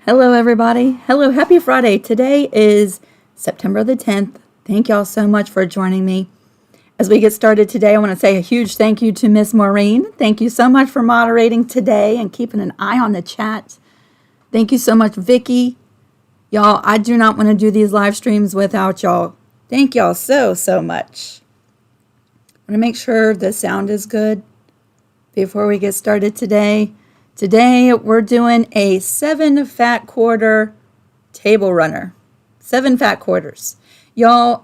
Hello, everybody. Hello, happy Friday. Today is September the 10th. Thank y'all so much for joining me. As we get started today, I want to say a huge thank you to Miss Maureen. Thank you so much for moderating today and keeping an eye on the chat. Thank you so much, Vicky. Y'all, I do not want to do these live streams without y'all. Thank y'all so much. I want to make sure the sound is good before we get started today. Today, we're doing a 7 fat quarter table runner. 7 fat quarters. Y'all,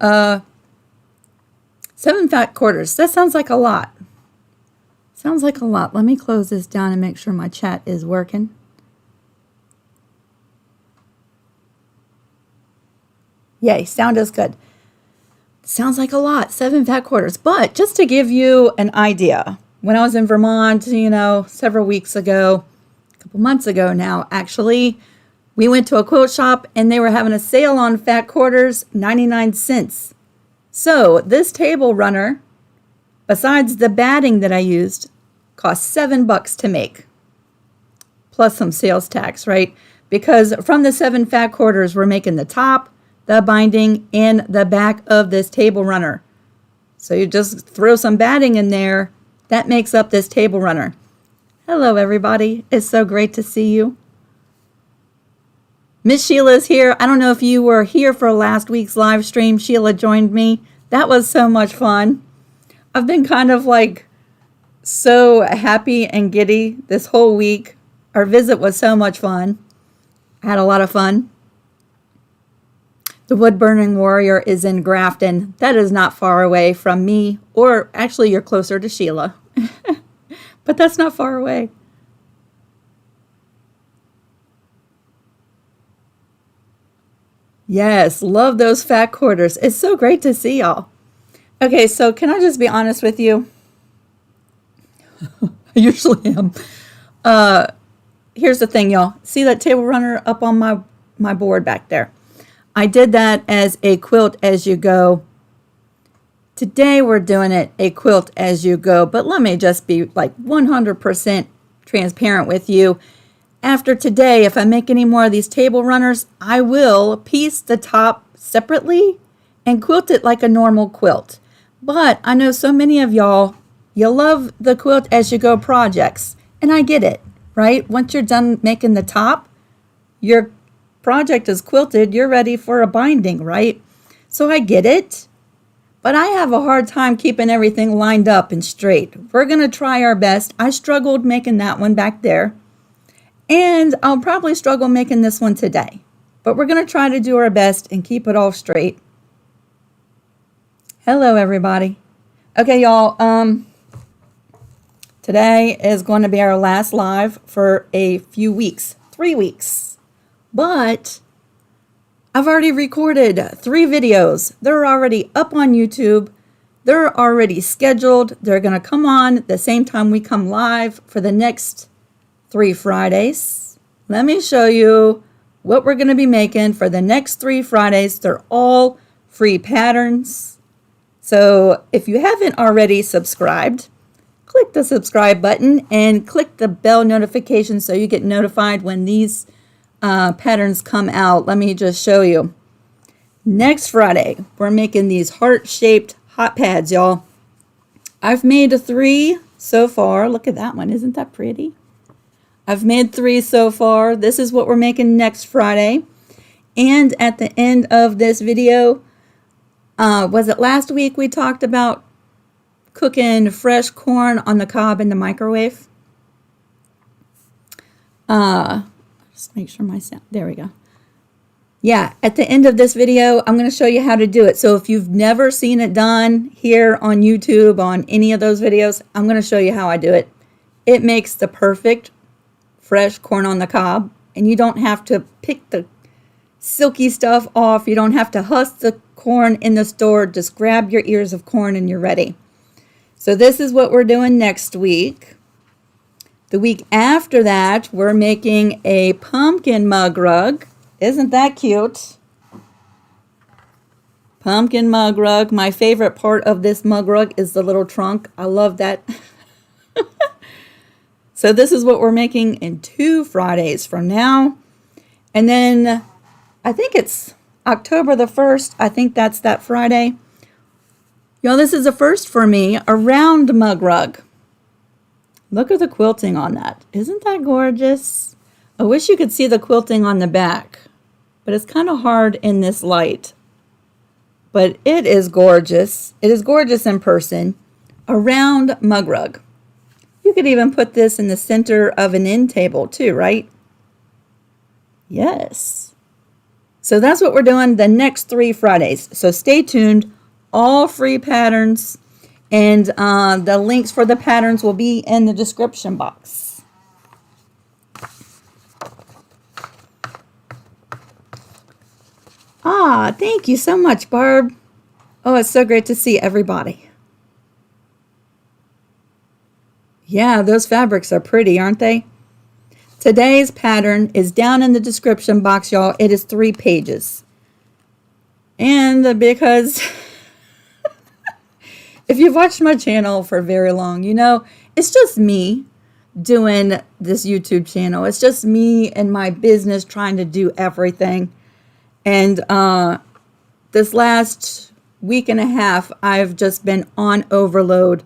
7 fat quarters. That sounds like a lot. Sounds like a lot. Let me close this down and make sure my chat is working. Yay, sound is good. Sounds like a lot, 7 fat quarters. But just to give you an idea, when I was in Vermont, several weeks ago, a couple months ago now, actually, we went to a quilt shop and they were having a sale on fat quarters, 99 cents. So this table runner, besides the batting that I used, cost $7 to make, plus some sales tax, right? Because from the 7 fat quarters, we're making the top, the binding, and the back of this table runner. So you just throw some batting in there. That makes up this table runner. Hello, everybody. It's so great to see you. Miss Sheila's here. I don't know if you were here for last week's live stream. Sheila joined me. That was so much fun. I've been kind of so happy and giddy this whole week. Our visit was so much fun. I had a lot of fun. The Wood Burning Warrior is in Grafton. That is not far away from me, or actually you're closer to Sheila. But that's not far away. Yes, love those fat quarters. It's so great to see y'all. Okay, so can I just be honest with you? I usually am. Here's the thing, y'all. See that table runner up on my board back there? I did that as a quilt as you go. Today we're doing it a quilt as you go, but let me just be 100% transparent with you. After today, if I make any more of these table runners, I will piece the top separately and quilt it like a normal quilt. But I know so many of y'all, you love the quilt as you go projects, and I get it, right? Once you're done making the top, your project is quilted, you're ready for a binding, right? So I get it. But I have a hard time keeping everything lined up and straight. We're going to try our best. I struggled making that one back there. And I'll probably struggle making this one today. But we're going to try to do our best and keep it all straight. Hello, everybody. Okay, y'all. Today is going to be our last live for a few weeks. 3 weeks. But I've already recorded 3 videos. They're already up on YouTube. They're already scheduled. They're going to come on the same time we come live for the next 3 Fridays. Let me show you what we're going to be making for the next 3 Fridays. They're all free patterns. So if you haven't already subscribed, click the subscribe button and click the bell notification so you get notified when these patterns come out. Let me just show you. Next Friday, we're making these heart-shaped hot pads, y'all. I've made 3 so far. Look at that one. Isn't that pretty? I've made 3 so far. This is what we're making next Friday. And at the end of this video, was it last week we talked about cooking fresh corn on the cob in the microwave? Just make sure my sound, there we go. Yeah, at the end of this video, I'm going to show you how to do it. So if you've never seen it done here on YouTube, on any of those videos, I'm going to show you how I do it. It makes the perfect fresh corn on the cob, and you don't have to pick the silky stuff off. You don't have to husk the corn in the store. Just grab your ears of corn and you're ready. So this is what we're doing next week. The week after that, we're making a pumpkin mug rug. Isn't that cute? Pumpkin mug rug. My favorite part of this mug rug is the little trunk. I love that. So this is what we're making in 2 Fridays from now. And then I think it's October the 1st. I think that's that Friday. Y'all, this is a first for me, a round mug rug. Look at the quilting on that. Isn't that gorgeous? I wish you could see the quilting on the back, but it's kind of hard in this light. But it is gorgeous. It is gorgeous in person. A round mug rug. You could even put this in the center of an end table too, right? Yes. So that's what we're doing the next 3 Fridays. So stay tuned. All free patterns, and the links for the patterns will be in the description box. Ah, thank you so much, Barb. Oh, it's so great to see everybody. Yeah, those fabrics are pretty, aren't they? Today's pattern is down in the description box, y'all. It is 3 pages. And because if you've watched my channel for very long, you know, it's just me doing this YouTube channel. It's just me and my business trying to do everything. And this last week and a half, I've just been on overload,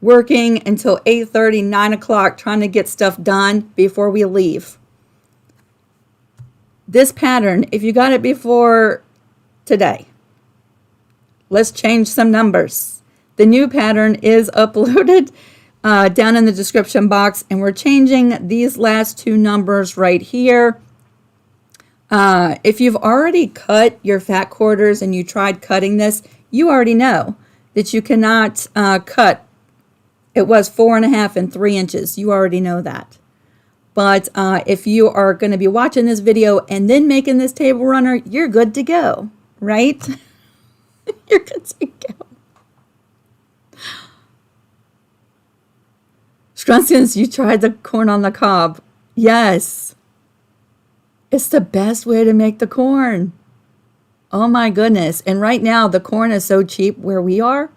working until 8:30, 9 o'clock, trying to get stuff done before we leave. This pattern, if you got it before today, let's change some numbers. The new pattern is uploaded down in the description box, and we're changing these last 2 numbers right here. If you've already cut your fat quarters and you tried cutting this, you already know that you cannot cut. It was 4.5 and 3 inches. You already know that. But if you are going to be watching this video and then making this table runner, you're good to go, right? You're good to go. Scrunskins, you tried the corn on the cob. Yes. It's the best way to make the corn. Oh my goodness. And right now the corn is so cheap where we are.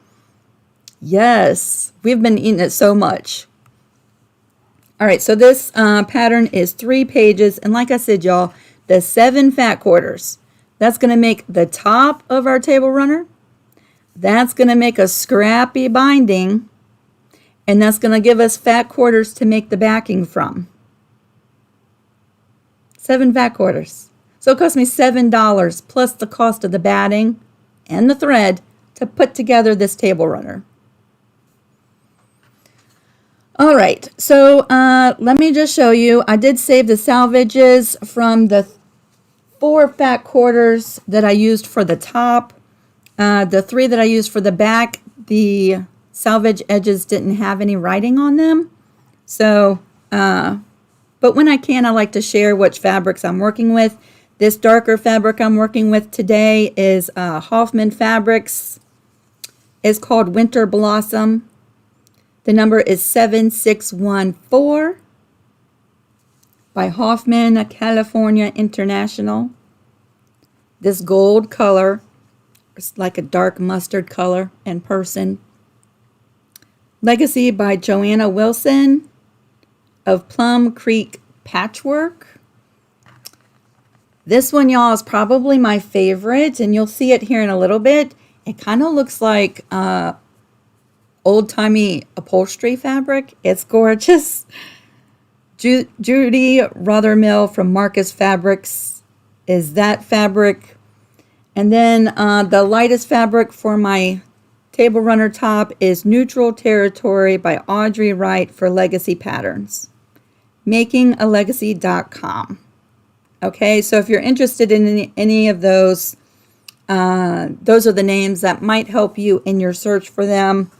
Yes. We've been eating it so much. All right. So this pattern is 3 pages. And like I said, y'all, the 7 fat quarters, that's going to make the top of our table runner. That's going to make a scrappy binding. And that's going to give us fat quarters to make the backing from. 7 fat quarters. So it cost me $7 plus the cost of the batting and the thread to put together this table runner. All right, so let me just show you. I did save the salvages from the 4 fat quarters that I used for the top. The 3 that I used for the back, the salvage edges didn't have any writing on them. So, but when I can, I like to share which fabrics I'm working with. This darker fabric I'm working with today is Hoffman Fabrics. It's called Winter Blossom. The number is 7614 by Hoffman, California International. This gold color, it's like a dark mustard color in person. Legacy by Joanna Wilson of Plum Creek Patchwork. This one, y'all, is probably my favorite, and you'll see it here in a little bit. It kind of looks like old-timey upholstery fabric. It's gorgeous. Judy Rothermill from Marcus Fabrics is that fabric. And then the lightest fabric for my table runner top is Neutral Territory by Audrey Wright for Legacy Patterns. MakingALegacy.com. Okay, so if you're interested in any of those are the names that might help you in your search for them.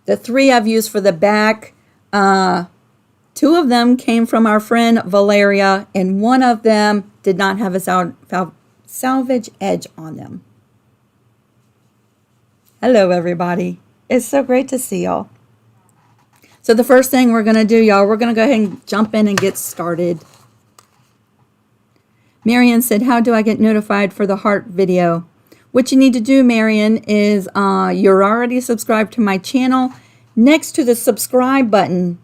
The 3 I've used for the back, 2 of them came from our friend Valeria, and 1 of them did not have a salvage edge on them. Hello, everybody. It's so great to see y'all. So the first thing we're going to do, y'all, we're going to go ahead and jump in and get started. Marion said, how do I get notified for the heart video? What you need to do, Marion, is you're already subscribed to my channel. Next to the subscribe button,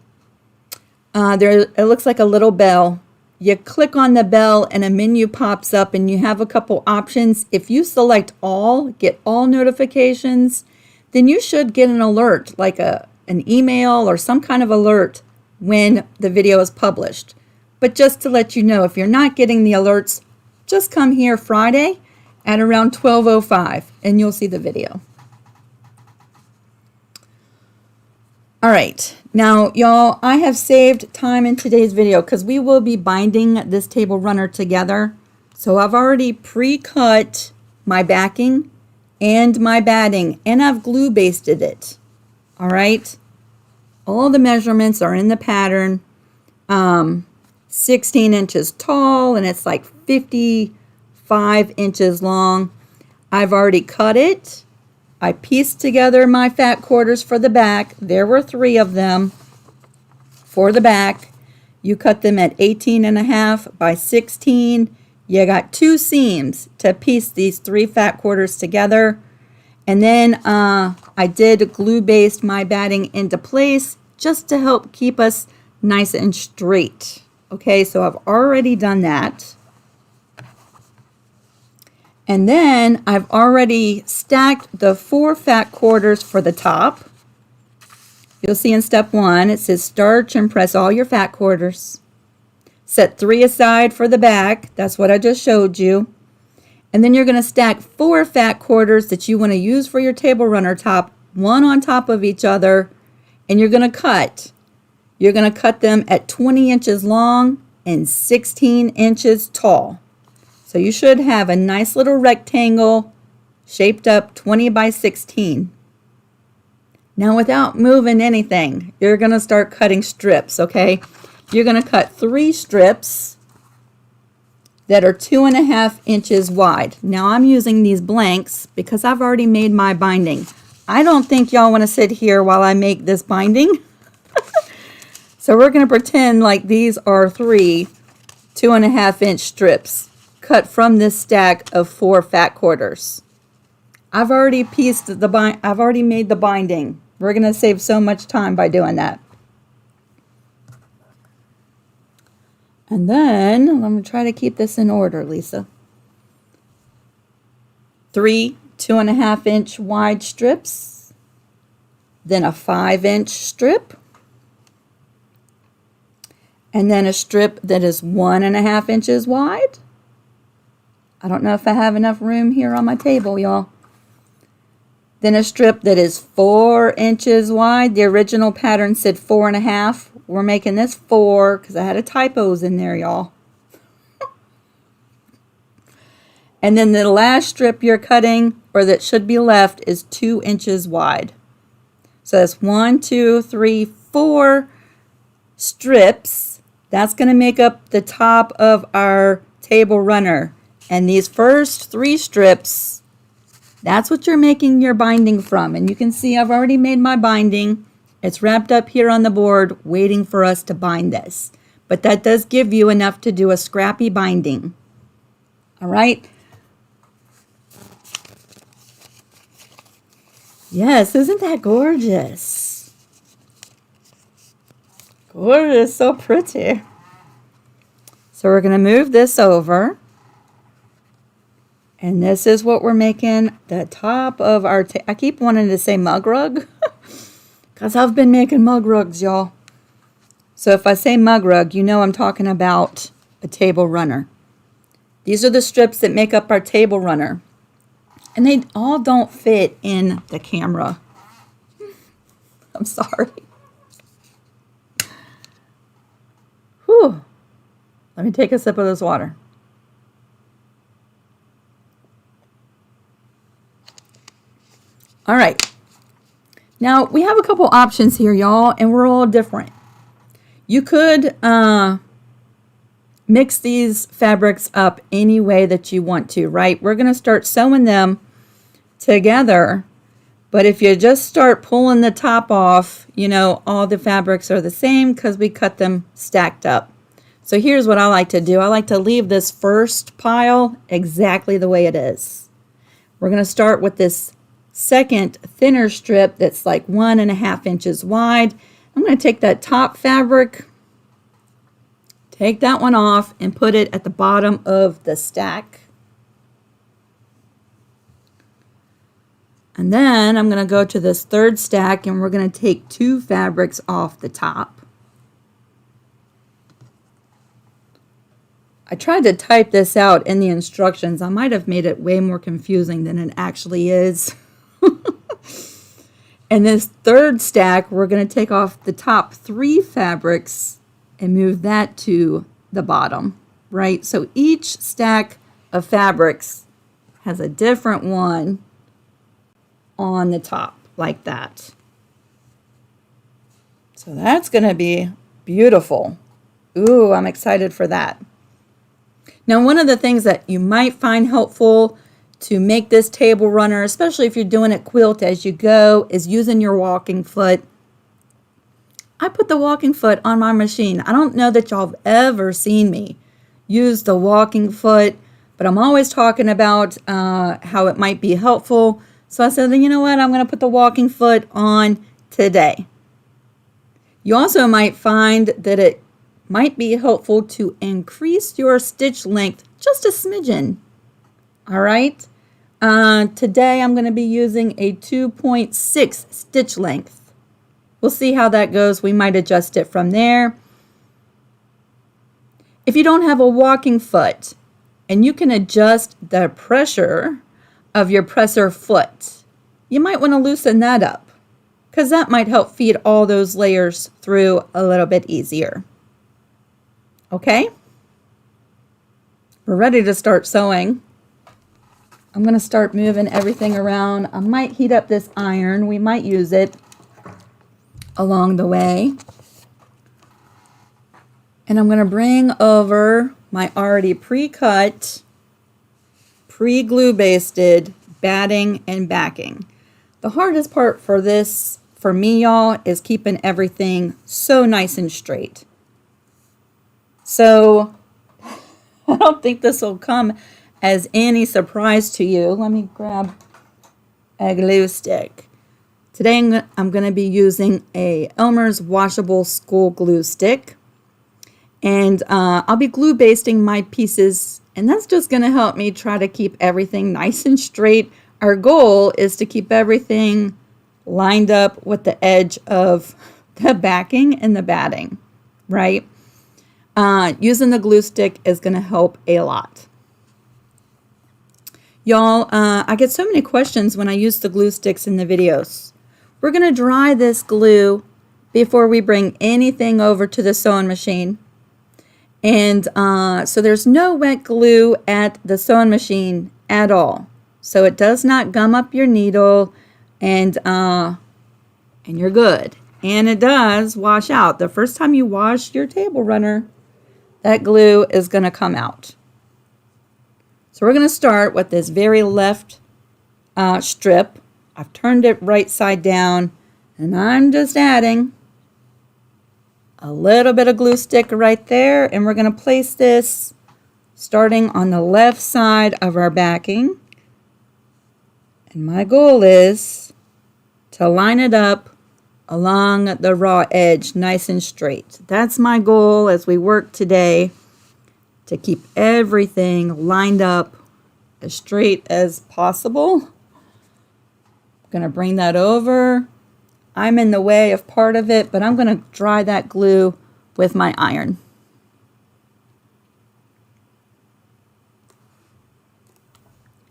it looks like a little bell. you click on the bell and a menu pops up and you have a couple options. If you select all, get all notifications, then you should get an alert, like an email or some kind of alert when the video is published. But just to let you know, if you're not getting the alerts, just come here Friday at around 12:05 and you'll see the video. All right, now y'all, I have saved time in today's video because we will be binding this table runner together. So I've already pre-cut my backing and my batting, and I've glue basted it. All right, all the measurements are in the pattern. 16 inches tall, and it's like 55 inches long. I've already cut it. I pieced together my fat quarters for the back. There were 3 of them for the back. You cut them at 18.5 by 16. You got 2 seams to piece these 3 fat quarters together. And then I did glue baste my batting into place just to help keep us nice and straight. Okay, so I've already done that. And then I've already stacked the 4 fat quarters for the top. You'll see in step 1, it says starch and press all your fat quarters. Set 3 aside for the back. That's what I just showed you. And then you're going to stack 4 fat quarters that you want to use for your table runner top, one on top of each other. And you're going to cut. You're going to cut them at 20 inches long and 16 inches tall. So you should have a nice little rectangle shaped up 20 by 16. Now without moving anything, you're going to start cutting strips, okay? You're going to cut 3 strips that are 2.5 inches wide. Now I'm using these blanks because I've already made my binding. I don't think y'all want to sit here while I make this binding. So we're going to pretend like these are 3 2.5 inch strips cut from this stack of 4 fat quarters. I've already I've already made the binding. We're going to save so much time by doing that. And then I'm going to try to keep this in order, Lisa. 3 2.5 inch wide strips, then a 5 inch strip, and then a strip that is 1.5 inches wide. I don't know if I have enough room here on my table, y'all. Then a strip that is 4 inches wide. The original pattern said 4.5. We're making this 4 because I had a typos in there, y'all. And then the last strip you're cutting, or that should be left, is 2 inches wide. So that's 1, 2, 3, 4 strips. That's going to make up the top of our table runner. And these first 3 strips, that's what you're making your binding from. And you can see I've already made my binding. It's wrapped up here on the board waiting for us to bind this. But that does give you enough to do a scrappy binding. All right. Yes, isn't that gorgeous? Gorgeous, so pretty. So we're going to move this over. And this is what we're making the top of our, I keep wanting to say mug rug, because I've been making mug rugs, y'all. So if I say mug rug, you know I'm talking about a table runner. These are the strips that make up our table runner. And they all don't fit in the camera. I'm sorry. Whew. Let me take a sip of this water. All right, now we have a couple options here, y'all, and we're all different. You could mix these fabrics up any way that you want to, right? We're going to start sewing them together, but if you just start pulling the top off, you know, all the fabrics are the same because we cut them stacked up. So here's what I like to do. I like to leave this first pile exactly the way it is. We're going to start with this second thinner strip that's like 1.5 inches wide. I'm going to take that top fabric, Take that one off and put it at the bottom of the stack. And then I'm going to go to this third stack and we're going to take 2 fabrics off the top. I tried to type this out in the instructions. I might have made it way more confusing than it actually is. And this third stack, we're going to take off the top 3 fabrics and move that to the bottom, right? So each stack of fabrics has a different one on the top, like that. So that's going to be beautiful. Ooh, I'm excited for that. Now, one of the things that you might find helpful to make this table runner, especially if you're doing it quilt as you go, is using your walking foot. I put the walking foot on my machine. I don't know that y'all have ever seen me use the walking foot, but I'm always talking about how it might be helpful. So I said, you know what, I'm going to put the walking foot on today. You also might find that it might be helpful to increase your stitch length just a smidgen. All right. Today I'm going to be using a 2.6 stitch length. We'll see how that goes. We might adjust it from there. If you don't have a walking foot and you can adjust the pressure of your presser foot, you might want to loosen that up because that might help feed all those layers through a little bit easier. Okay, we're ready to start sewing. I'm going to start moving everything around. I might heat up this iron. We might use it along the way. And I'm going to bring over my already pre-cut, pre-glue basted batting and backing. The hardest part for this, for me, y'all, is keeping everything so nice and straight. So I don't think this will come as any surprise to you. Let me grab a glue stick. Today I'm going to be using a Elmer's washable school glue stick. And I'll be glue basting my pieces. And that's just going to help me try to keep everything nice and straight. Our goal is to keep everything lined up with the edge of the backing and the batting, right? Using the glue stick is going to help a lot. Y'all, I get so many questions when I use the glue sticks in the videos. We're going to dry this glue before we bring anything over to the sewing machine. And so there's no wet glue at the sewing machine at all. So it does not gum up your needle and you're good. And it does wash out. The first time you wash your table runner, that glue is going to come out. So we're going to start with this very left strip. I've turned it right side down and I'm just adding a little bit of glue stick right there, and we're going to place this starting on the left side of our backing. And my goal is to line it up along the raw edge nice and straight. That's my goal as we work today, to keep everything lined up as straight as possible. I'm going to bring that over. I'm in the way of part of it, but I'm going to dry that glue with my iron.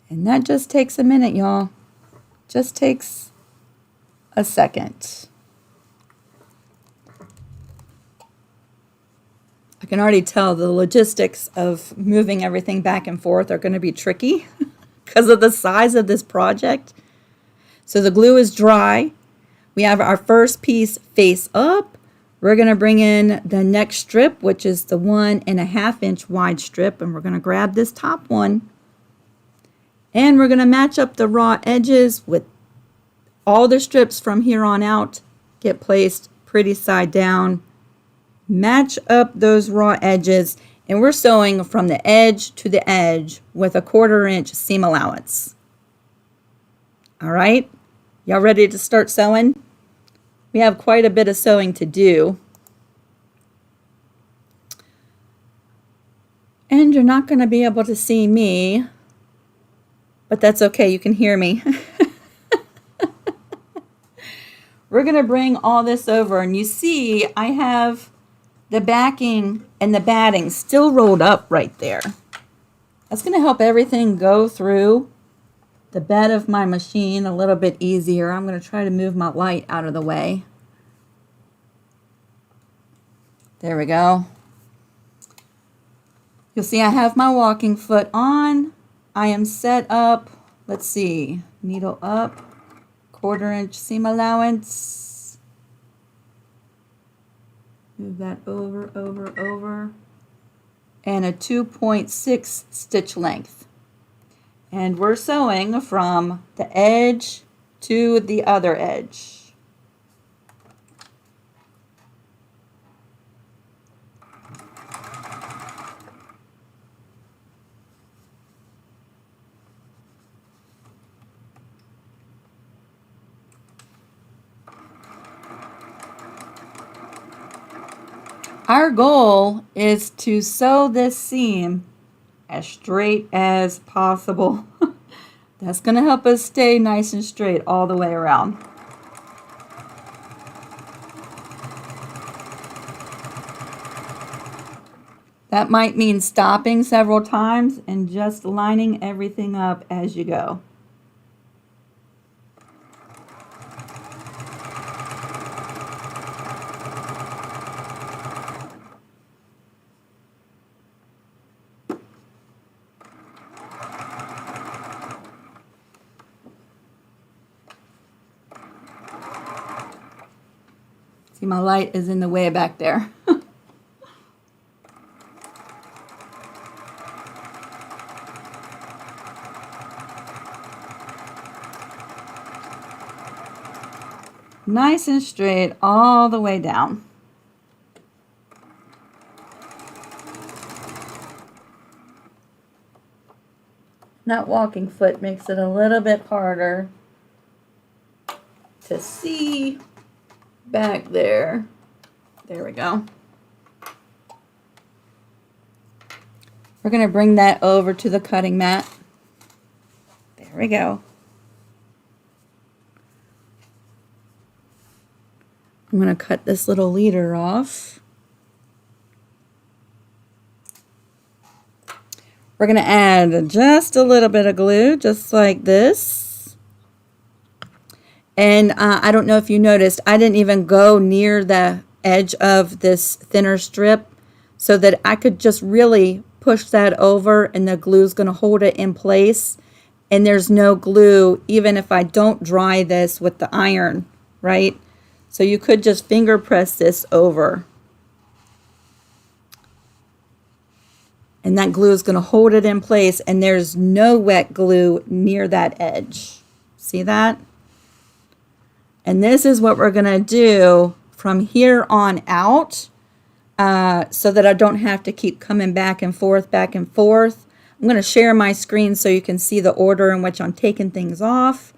And that just takes a minute, y'all. Just takes a second. I can already tell the logistics of moving everything back and forth are going to be tricky because of the size of this project. So the glue is dry. We have our first piece face up. We're going to bring in the next strip, which is the 1.5 inch wide strip, and we're going to grab this top one. And we're going to match up the raw edges with all the strips from here on out. Get placed pretty side down. Match up those raw edges, and we're sewing from the edge to the edge with a 1/4 inch seam allowance. All right, y'all ready to start sewing? We have quite a bit of sewing to do. And you're not going to be able to see me, but that's okay. You can hear me. We're going to bring all this over, and you see I have the backing and the batting still rolled up right there. That's going to help everything go through the bed of my machine a little bit easier. I'm going to try to move my light out of the way. There we go. You'll see I have my walking foot on. I am set up. Let's see. Needle up. 1/4 inch seam allowance. Move that over, over. And a 2.6 stitch length. And we're sewing from the edge to the other edge. Our goal is to sew this seam as straight as possible. That's going to help us stay nice and straight all the way around. That might mean stopping several times and just lining everything up as you go. See, my light is in the way back there. Nice and straight all the way down. That walking foot makes it a little bit harder to see back there. There we go. We're going to bring that over to the cutting mat. There we go. I'm going to cut this little leader off. We're going to add just a little bit of glue, just like this. And I don't know if you noticed, I didn't even go near the edge of this thinner strip so that I could just really push that over and the glue is going to hold it in place. And there's no glue even if I don't dry this with the iron, right? So you could just finger press this over. And that glue is going to hold it in place and there's no wet glue near that edge. See that? And this is what we're going to do from here on out so that I don't have to keep coming back and forth, back and forth. I'm going to share my screen so you can see the order in which I'm taking things off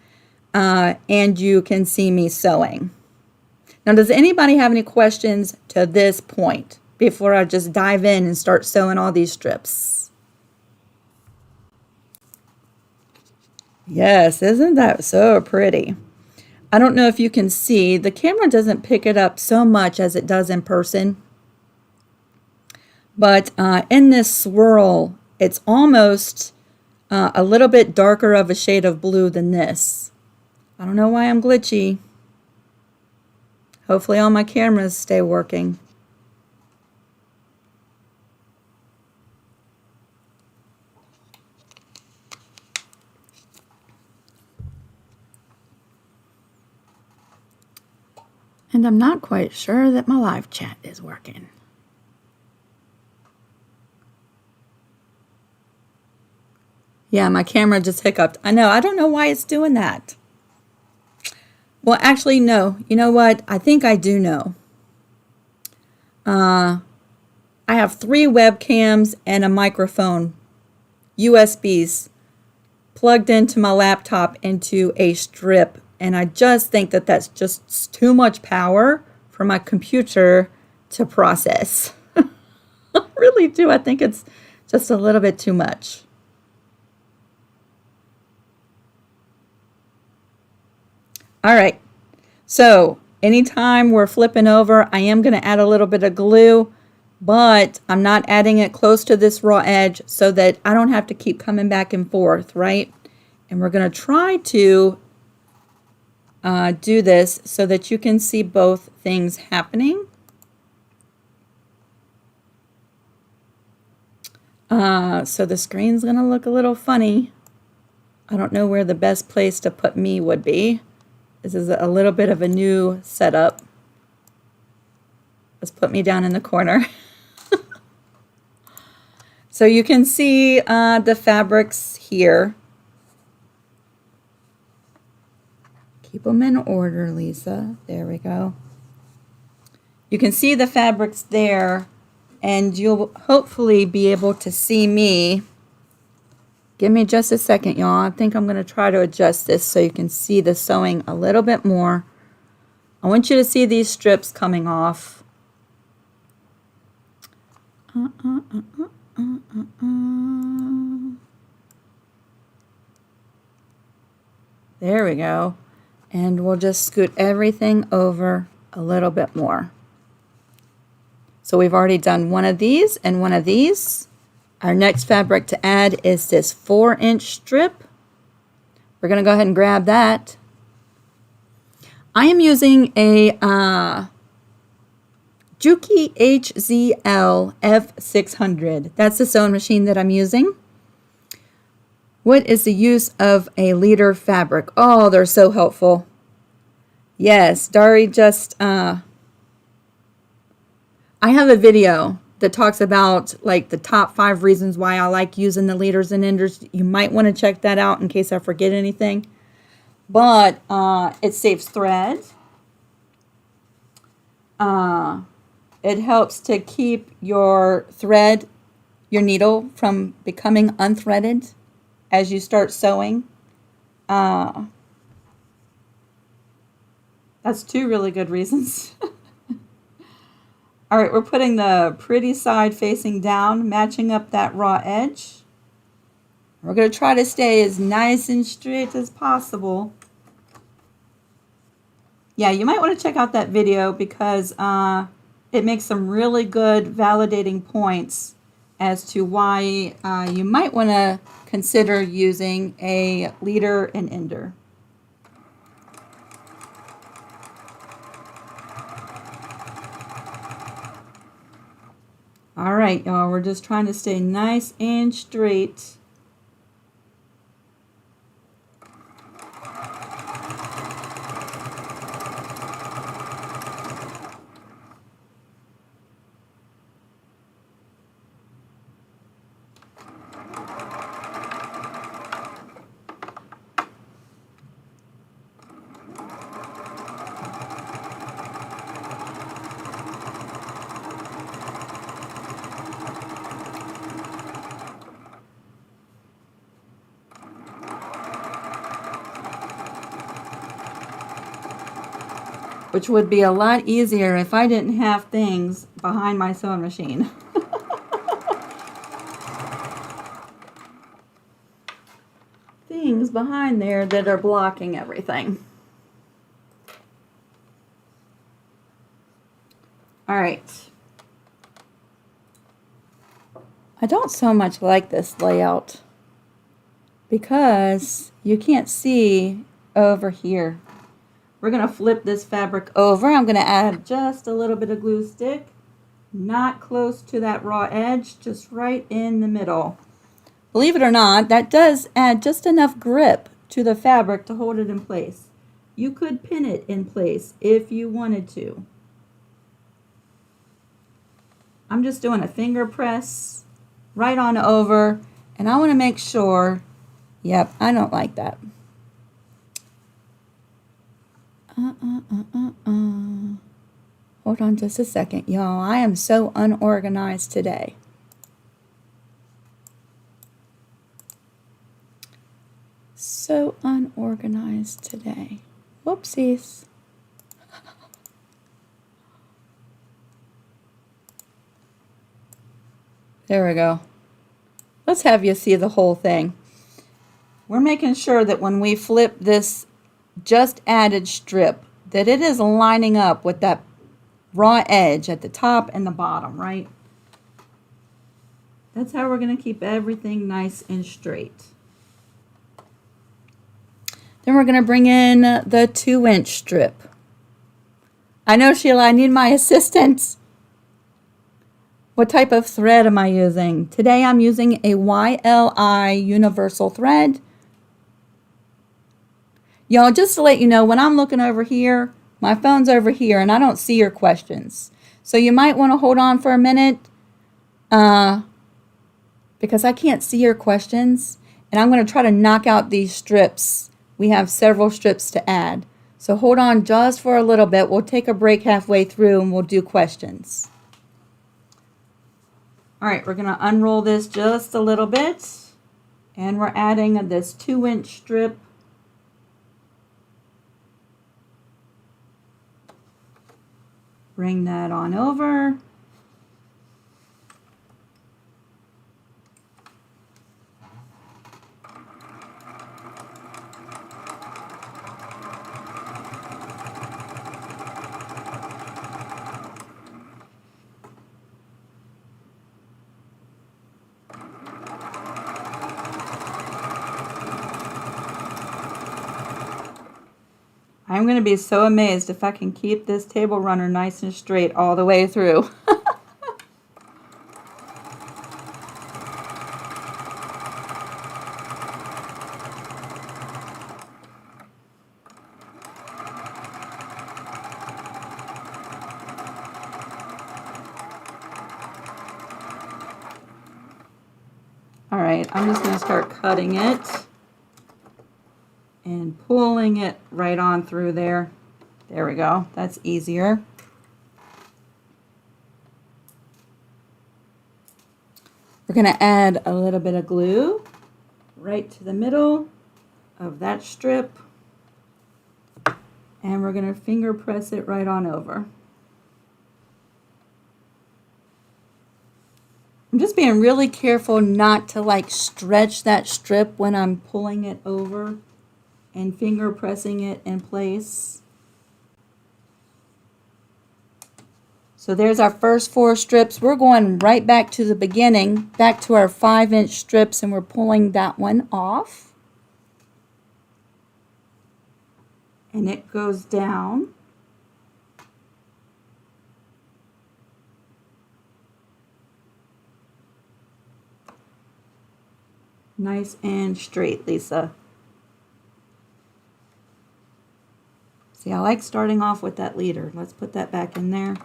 and you can see me sewing. Now, does anybody have any questions to this point before I just dive in and start sewing all these strips? Yes, isn't that so pretty? I don't know if you can see, the camera doesn't pick it up so much as it does in person. But in this swirl, it's almost a little bit darker of a shade of blue than this. I don't know why I'm glitchy. Hopefully all my cameras stay working. And I'm not quite sure that my live chat is working. Yeah, my camera just hiccuped. I know, I don't know why it's doing that. Well, actually, no. You know what? I think I do know. I have 3 webcams and a microphone, USBs, plugged into my laptop into a strip. And I just think that that's just too much power for my computer to process. I really do. I think it's Just a little bit too much. All right, so anytime we're flipping over, I am going to add a little bit of glue, but I'm not adding it close to this raw edge so that I don't have to keep coming back and forth, right? And we're going to try to do this so that you can see both things happening. So the screen's going to look a little funny. I don't know where the best place to put me would be. This is a little bit of a new setup. Let's put me down in the corner. So you can see the fabrics here. Keep them in order, Lisa. There we go. You can see the fabrics there, and you'll hopefully be able to see me. Give me just a second, y'all. I think I'm going to try to adjust this so you can see the sewing a little bit more. I want you to see these strips coming off. There we go. And we'll just scoot everything over a little bit more. So we've already done one of these and one of these. Our next fabric to add is this 4-inch strip. We're going to go ahead and grab that. I am using a Juki HZL F600. That's the sewing machine that I'm using. What is the use of a leader fabric? Oh, they're so helpful. Yes, Dari just... I have a video that talks about like the top 5 reasons why I like using the leaders and enders. You might want to check that out in case I forget anything. But it saves thread. It helps to keep your thread, your needle, from becoming unthreaded as you start sewing. That's 2 really good reasons. All right, we're putting the pretty side facing down, matching up that raw edge. We're going to try to stay as nice and straight as possible. Yeah, you might want to check out that video because it makes some really good validating points as to why you might want to consider using a leader and ender. All right, y'all, we're just trying to stay nice and straight. Which would be a lot easier if I didn't have things behind my sewing machine. Things behind there that are blocking everything. All right. I don't so much like this layout because you can't see over here. We're going to flip this fabric over. I'm going to add just a little bit of glue stick, not close to that raw edge, just right in the middle. Believe it or not, that does add just enough grip to the fabric to hold it in place. You could pin it in place if you wanted to. I'm just doing a finger press right on over, and I want to make sure, yep, I don't like that. Hold on just a second, y'all. I am so unorganized today. So unorganized today. Whoopsies. There we go. let's have you see the whole thing. We're making sure that when we flip this just added strip, that it is lining up with that raw edge at the top and the bottom, right? That's how we're going to keep everything nice and straight. Then we're going to bring in the 2-inch strip. I know, Sheila, I need my assistance. What type of thread am I using? Today I'm using a YLI universal thread. Y'all, just to let you know, when I'm looking over here, my phone's over here and I don't see your questions. So you might want to hold on for a minute because I can't see your questions. And I'm going to try to knock out these strips. We have several strips to add. So hold on just for a little bit. We'll take a break halfway through and we'll do questions. All right, we're going to unroll this just a little bit. And we're adding this 2-inch strip. Bring that on over. I'm going to be so amazed if I can keep this table runner nice and straight all the way through. All right, I'm just going to start cutting it and pulling it right on through there. There we go. That's easier. We're going to add a little bit of glue right to the middle of that strip. And we're going to finger press it right on over. I'm just being really careful not to like stretch that strip when I'm pulling it over and finger pressing it in place. So there's our first 4 strips. We're going right back to the beginning, back to our 5-inch strips, and we're pulling that one off. And it goes down. Nice and straight, Lisa. See, I like starting off with that leader. Let's put that back in there.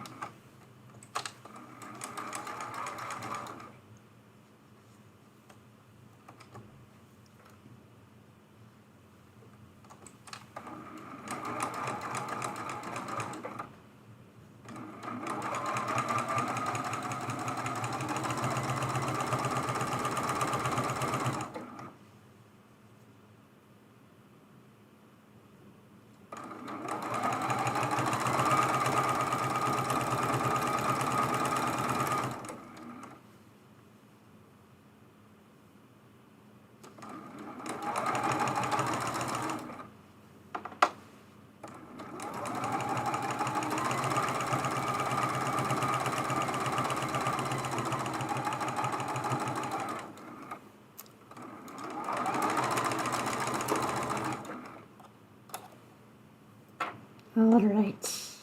All right.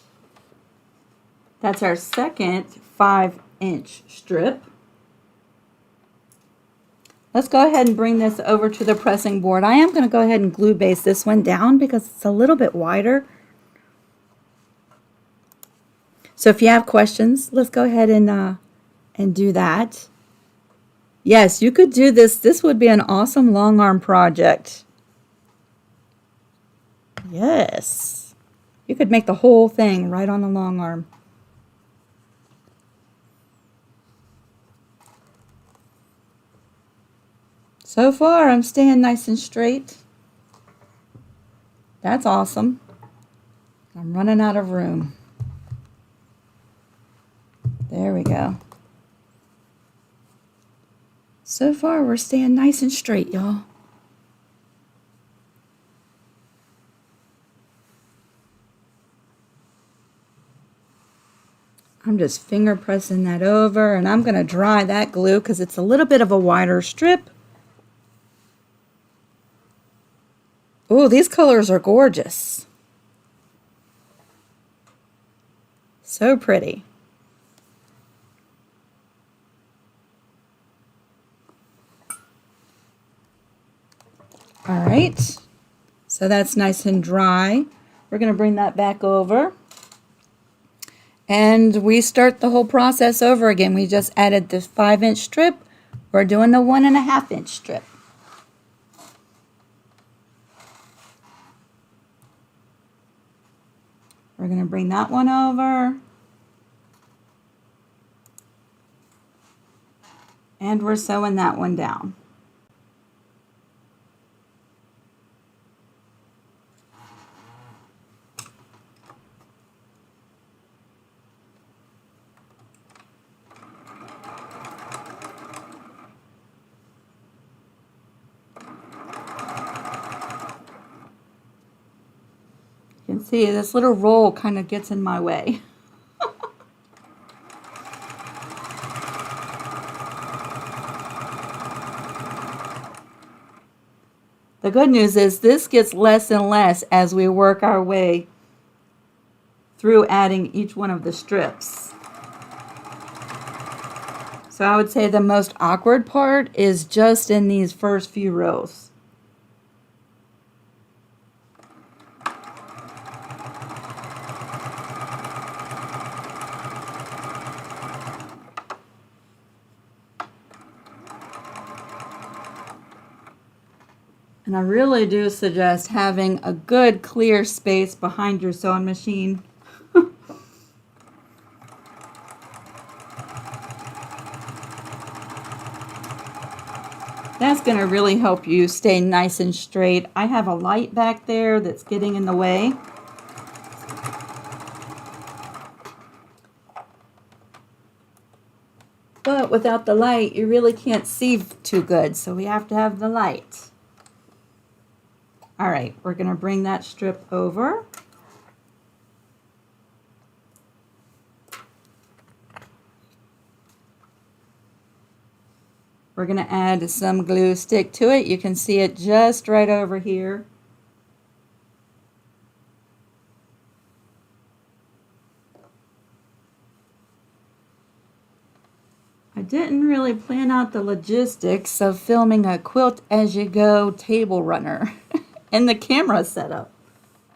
That's our second 5-inch strip. Let's go ahead and bring this over to the pressing board. I am going to go ahead and glue base this one down because it's a little bit wider. So if you have questions, let's go ahead and do that. Yes, you could do this. This would be an awesome long arm project. Yes. You could make the whole thing right on the long arm. So far, I'm staying nice and straight. That's awesome. I'm running out of room. There we go. So So far, we're staying nice and straight, y'all. I'm just finger pressing that over, and I'm going to dry that glue because it's a little bit of a wider strip. Ooh, these colors are gorgeous. So pretty. All right, so that's nice and dry. We're going to bring that back over. And we start the whole process over again. We just added this 5-inch strip. We're doing the 1.5-inch strip. We're going to bring that one over. And we're sewing that one down. You can see this little roll kind of gets in my way. The good news is this gets less and less as we work our way through adding each one of the strips. So I would say the most awkward part is just in these first few rows. And I really do suggest having a good clear space behind your sewing machine. That's going to really help you stay nice and straight. I have a light back there that's getting in the way. But without the light, you really can't see too good, so we have to have the light. All right, we're going to bring that strip over. We're going to add some glue stick to it. You can see it just right over here. I didn't really plan out the logistics of filming a quilt as you go table runner and the camera setup.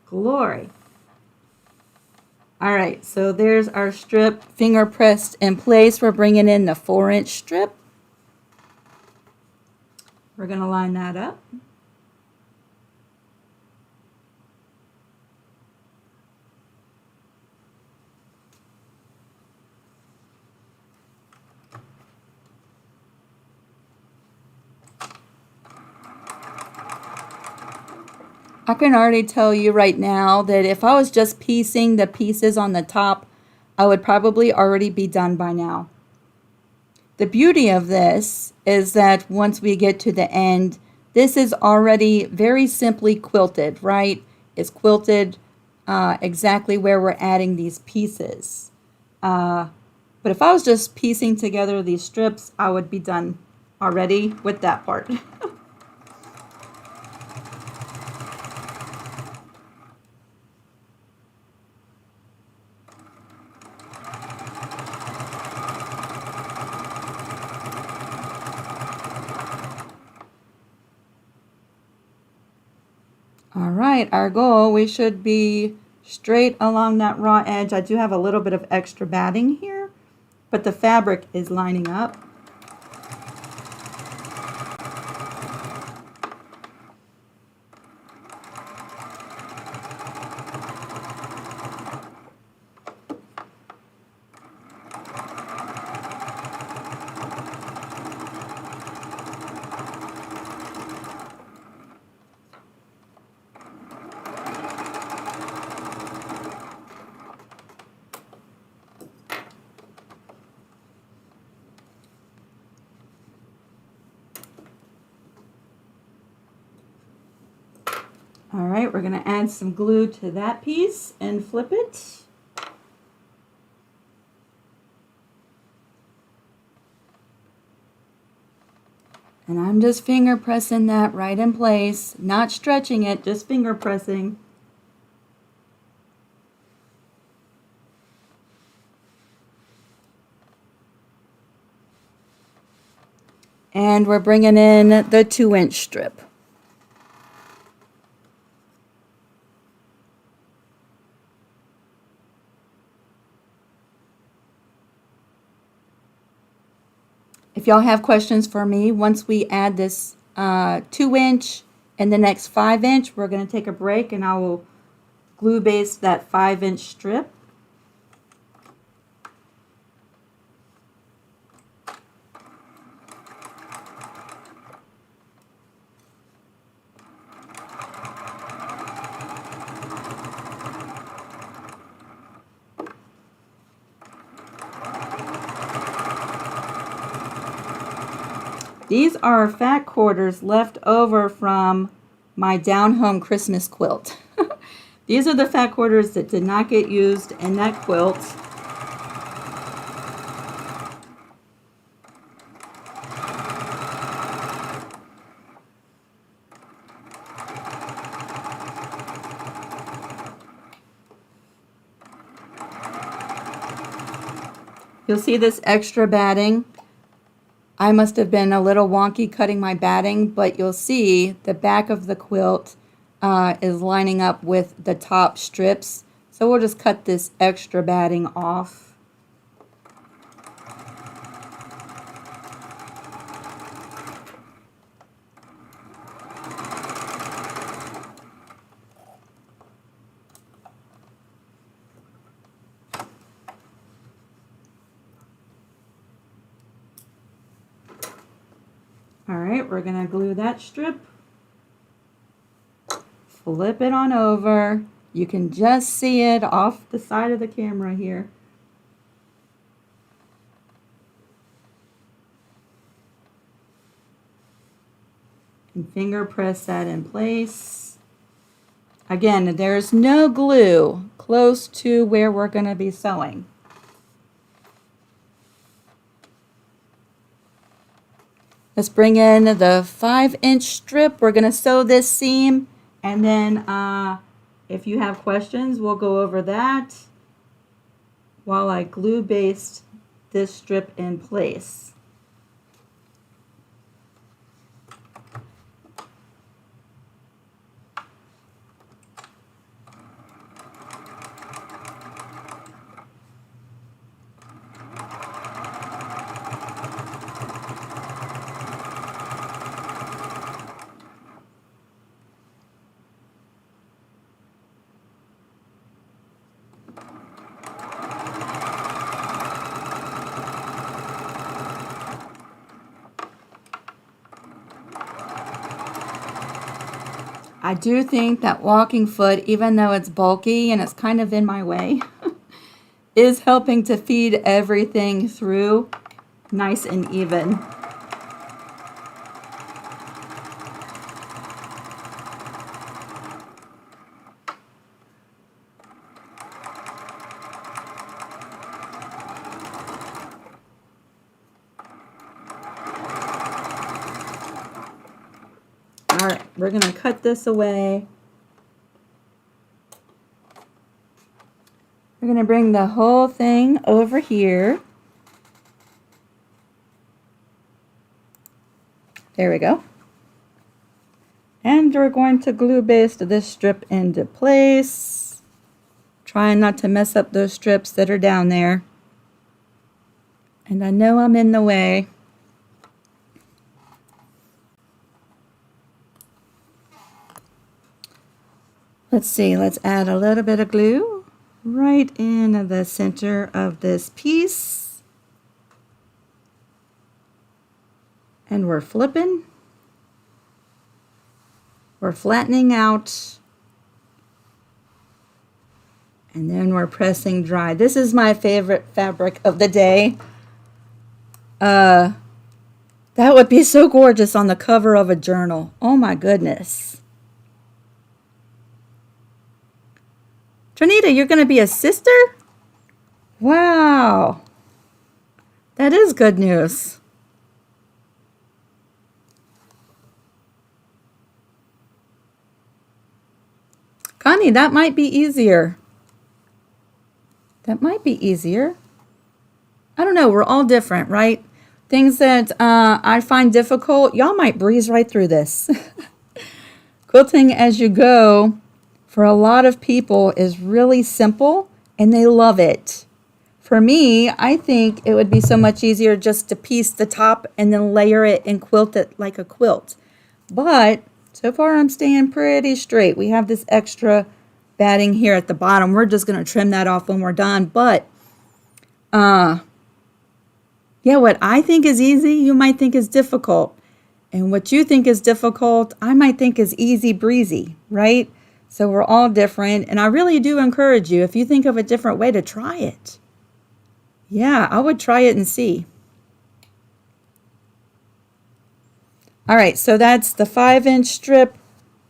Glory. All right, so there's our strip finger pressed in place. We're bringing in the 4-inch strip. We're going to line that up. I can already tell you right now that if I was just piecing the pieces on the top, I would probably already be done by now. The beauty of this is that once we get to the end, this is already very simply quilted, right? It's quilted exactly where we're adding these pieces. But if I was just piecing together these strips, I would be done already with that part. All right, our goal, we should be straight along that raw edge. I do have a little bit of extra batting here, but the fabric is lining up. All right, we're going to add some glue to that piece and flip it. And I'm just finger pressing that right in place, not stretching it, just finger pressing. And we're bringing in the 2-inch strip. If y'all have questions for me, once we add this 2-inch and the next 5-inch, we're going to take a break and I will glue baste that 5-inch strip. These are fat quarters left over from my down home Christmas quilt. These are the fat quarters that did not get used in that quilt. You'll see this extra batting. I must have been a little wonky cutting my batting, but you'll see the back of the quilt is lining up with the top strips. So we'll just cut this extra batting off. All right, we're going to glue that strip, flip it on over. You can just see it off the side of the camera here. And finger press that in place. Again, there's no glue close to where we're going to be sewing. Let's bring in the 5-inch strip. We're going to sew this seam, and then if you have questions, we'll go over that while I glue baste this strip in place. I do think that walking foot, even though it's bulky and it's kind of in my way, is helping to feed everything through nice and even. All right, we're going to cut this away. We're going to bring the whole thing over here. There we go. And we're going to glue baste this strip into place. Trying not to mess up those strips that are down there. And I know I'm in the way. Let's see, let's add a little bit of glue right in the center of this piece. And we're flipping. We're flattening out. And then we're pressing dry. This is my favorite fabric of the day. That would be so gorgeous on the cover of a journal. Oh my goodness. Trinita, you're going to be a sister? Wow. That is good news. Connie, that might be easier. That might be easier. I don't know. We're all different, right? Things that I find difficult, y'all might breeze right through this. Quilting as you go, for a lot of people, is really simple, and they love it. For me, I think it would be so much easier just to piece the top and then layer it and quilt it like a quilt. But so far, I'm staying pretty straight. We have this extra batting here at the bottom. We're just going to trim that off when we're done. But, yeah, what I think is easy, you might think is difficult. And what you think is difficult, I might think is easy breezy, right? So we're all different. And I really do encourage you, if you think of a different way, to try it. Yeah, I would try it and see. All right, so that's the 5-inch strip.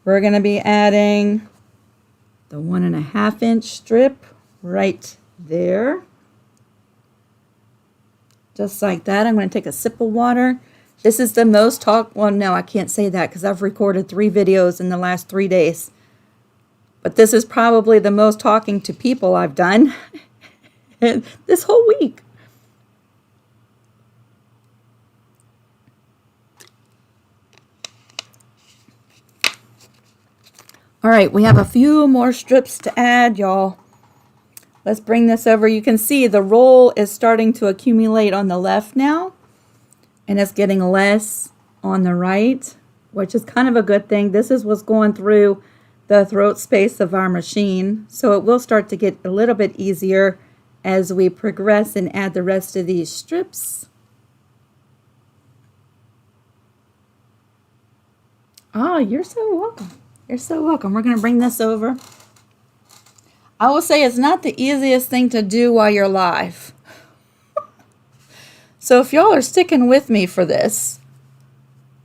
We're going to be adding the 1.5-inch strip right there. Just like that. I'm going to take a sip of water. This is the most well, no, I can't say that because I've recorded 3 videos in the last 3 days. But this is probably the most talking to people I've done this whole week. All right, we have a few more strips to add, y'all. Let's bring this over. You can see the roll is starting to accumulate on the left now, and it's getting less on the right, which is kind of a good thing. This is what's going through the throat space of our machine, so it will start to get a little bit easier as we progress and add the rest of these strips. Oh, you're so welcome. You're so welcome. We're going to bring this over. I will say it's not the easiest thing to do while you're live. So if y'all are sticking with me for this,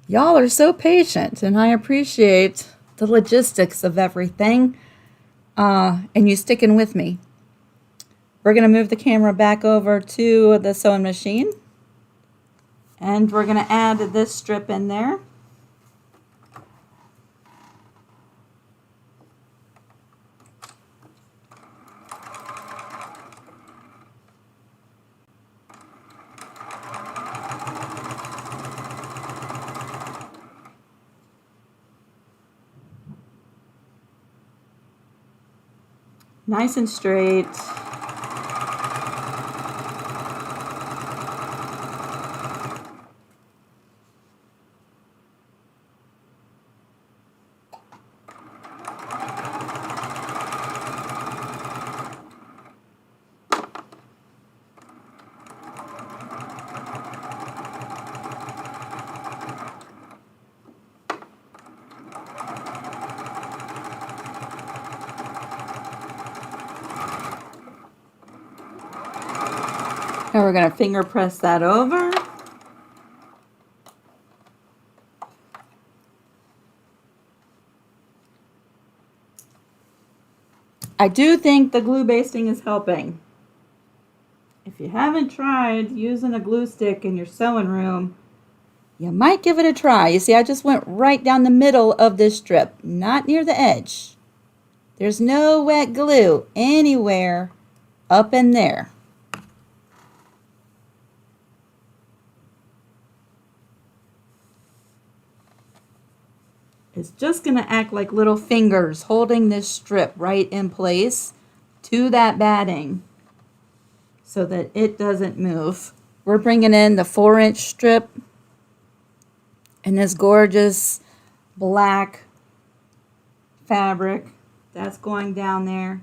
y'all are so patient, and I appreciate the logistics of everything, and you sticking with me. We're going to move the camera back over to the sewing machine, and we're going to add this strip in there. Nice and straight. Now we're going to finger press that over. I do think the glue basting is helping. If you haven't tried using a glue stick in your sewing room, you might give it a try. You see, I just went right down the middle of this strip, not near the edge. There's no wet glue anywhere up in there. It's just going to act like little fingers holding this strip right in place to that batting so that it doesn't move. We're bringing in the 4-inch strip and this gorgeous black fabric that's going down there.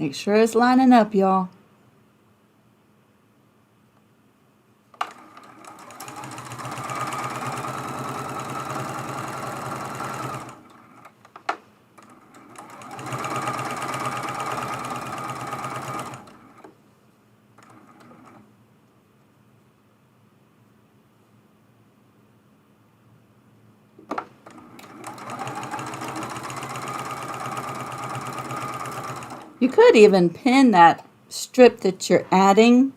Make sure it's lining up, y'all. You could even pin that strip that you're adding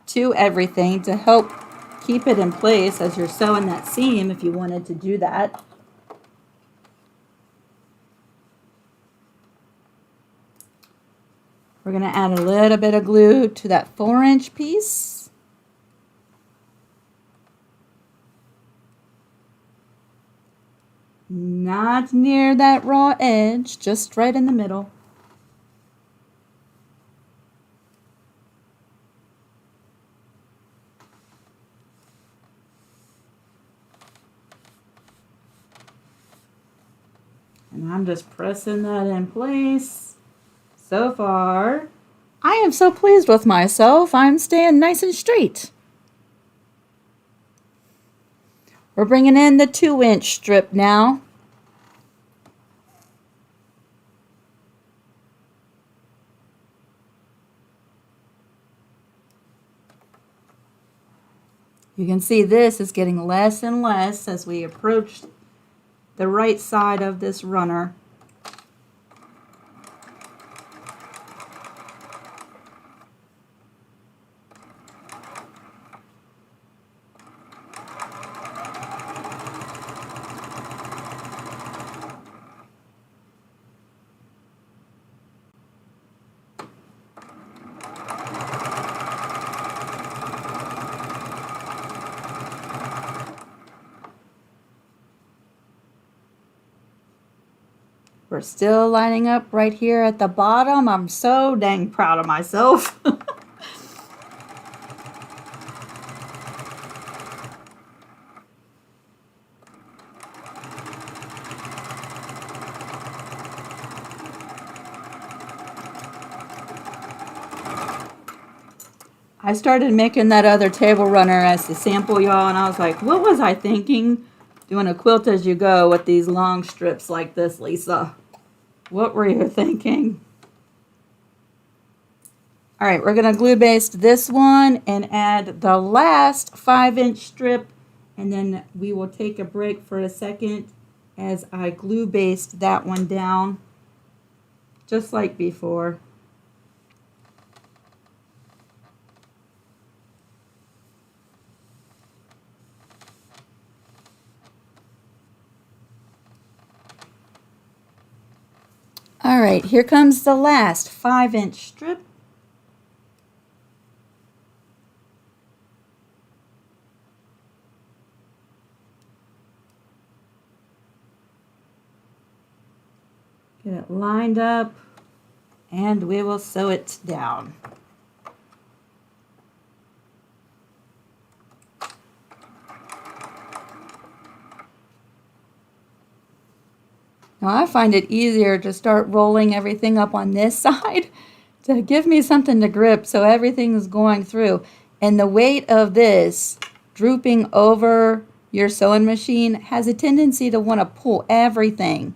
to everything to help keep it in place as you're sewing that seam if you wanted to do that. We're going to add a little bit of glue to that 4-inch piece. Not near that raw edge, just right in the middle. And I'm just pressing that in place. So far, I am so pleased with myself. I'm staying nice and straight. We're bringing in the 2-inch strip now. You can see this is getting less and less as we approach the right side of this runner. We're still lining up right here at the bottom. I'm so dang proud of myself. I started making that other table runner as the sample, y'all, and I was like, what was I thinking? Doing a quilt as you go with these long strips like this, Lisa. What were you thinking? All right, we're going to glue baste this one and add the last 5-inch strip, and then we will take a break for a second as I glue baste that one down, just like before. All right, here comes the last 5-inch strip. Get it lined up, and we will sew it down. Now I find it easier to start rolling everything up on this side to give me something to grip so everything is going through. And the weight of this drooping over your sewing machine has a tendency to want to pull everything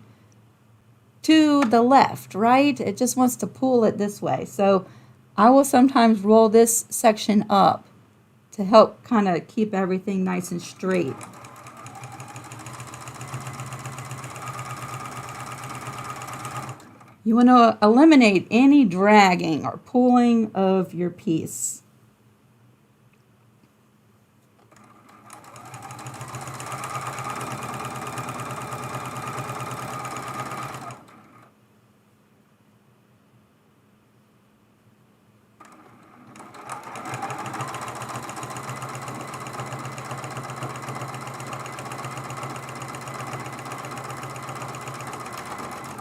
to the left, right? It just wants to pull it this way. So I will sometimes roll this section up to help kind of keep everything nice and straight. You want to eliminate any dragging or pulling of your piece.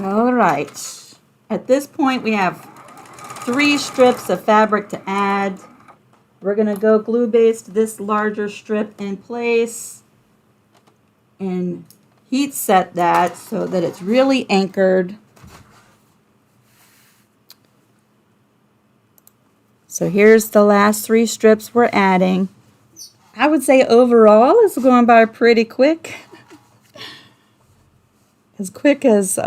All right. At this point, we have 3 strips of fabric to add. We're going to go glue baste this larger strip in place and heat set that so that it's really anchored. So here's the last 3 strips we're adding. I would say overall it's going by pretty quick. As quick as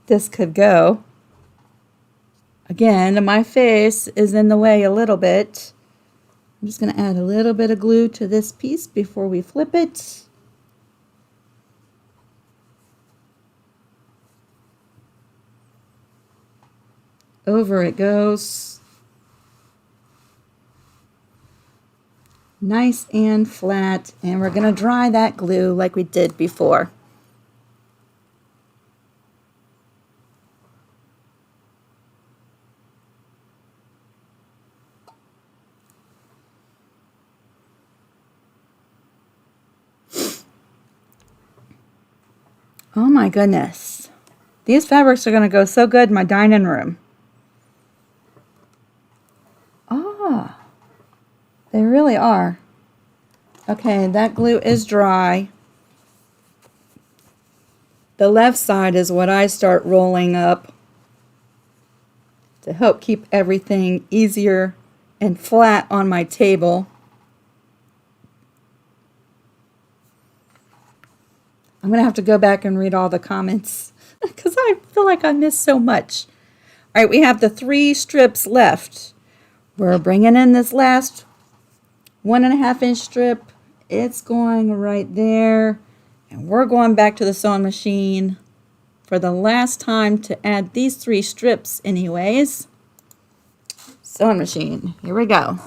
this could go. Again, my face is in the way a little bit. I'm just going to add a little bit of glue to this piece before we flip it. Over it goes. Nice and flat. And we're going to dry that glue like we did before. Oh my goodness. These fabrics are going to go so good in my dining room. Ah, they really are. Okay, that glue is dry. The left side is what I start rolling up to help keep everything easier and flat on my table. I'm going to have to go back and read all the comments because I feel like I missed so much. All right, we have the 3 strips left. We're bringing in this last 1.5 inch strip. It's going right there. And we're going back to the sewing machine for the last time to add these 3 strips anyways. Sewing machine, here we go.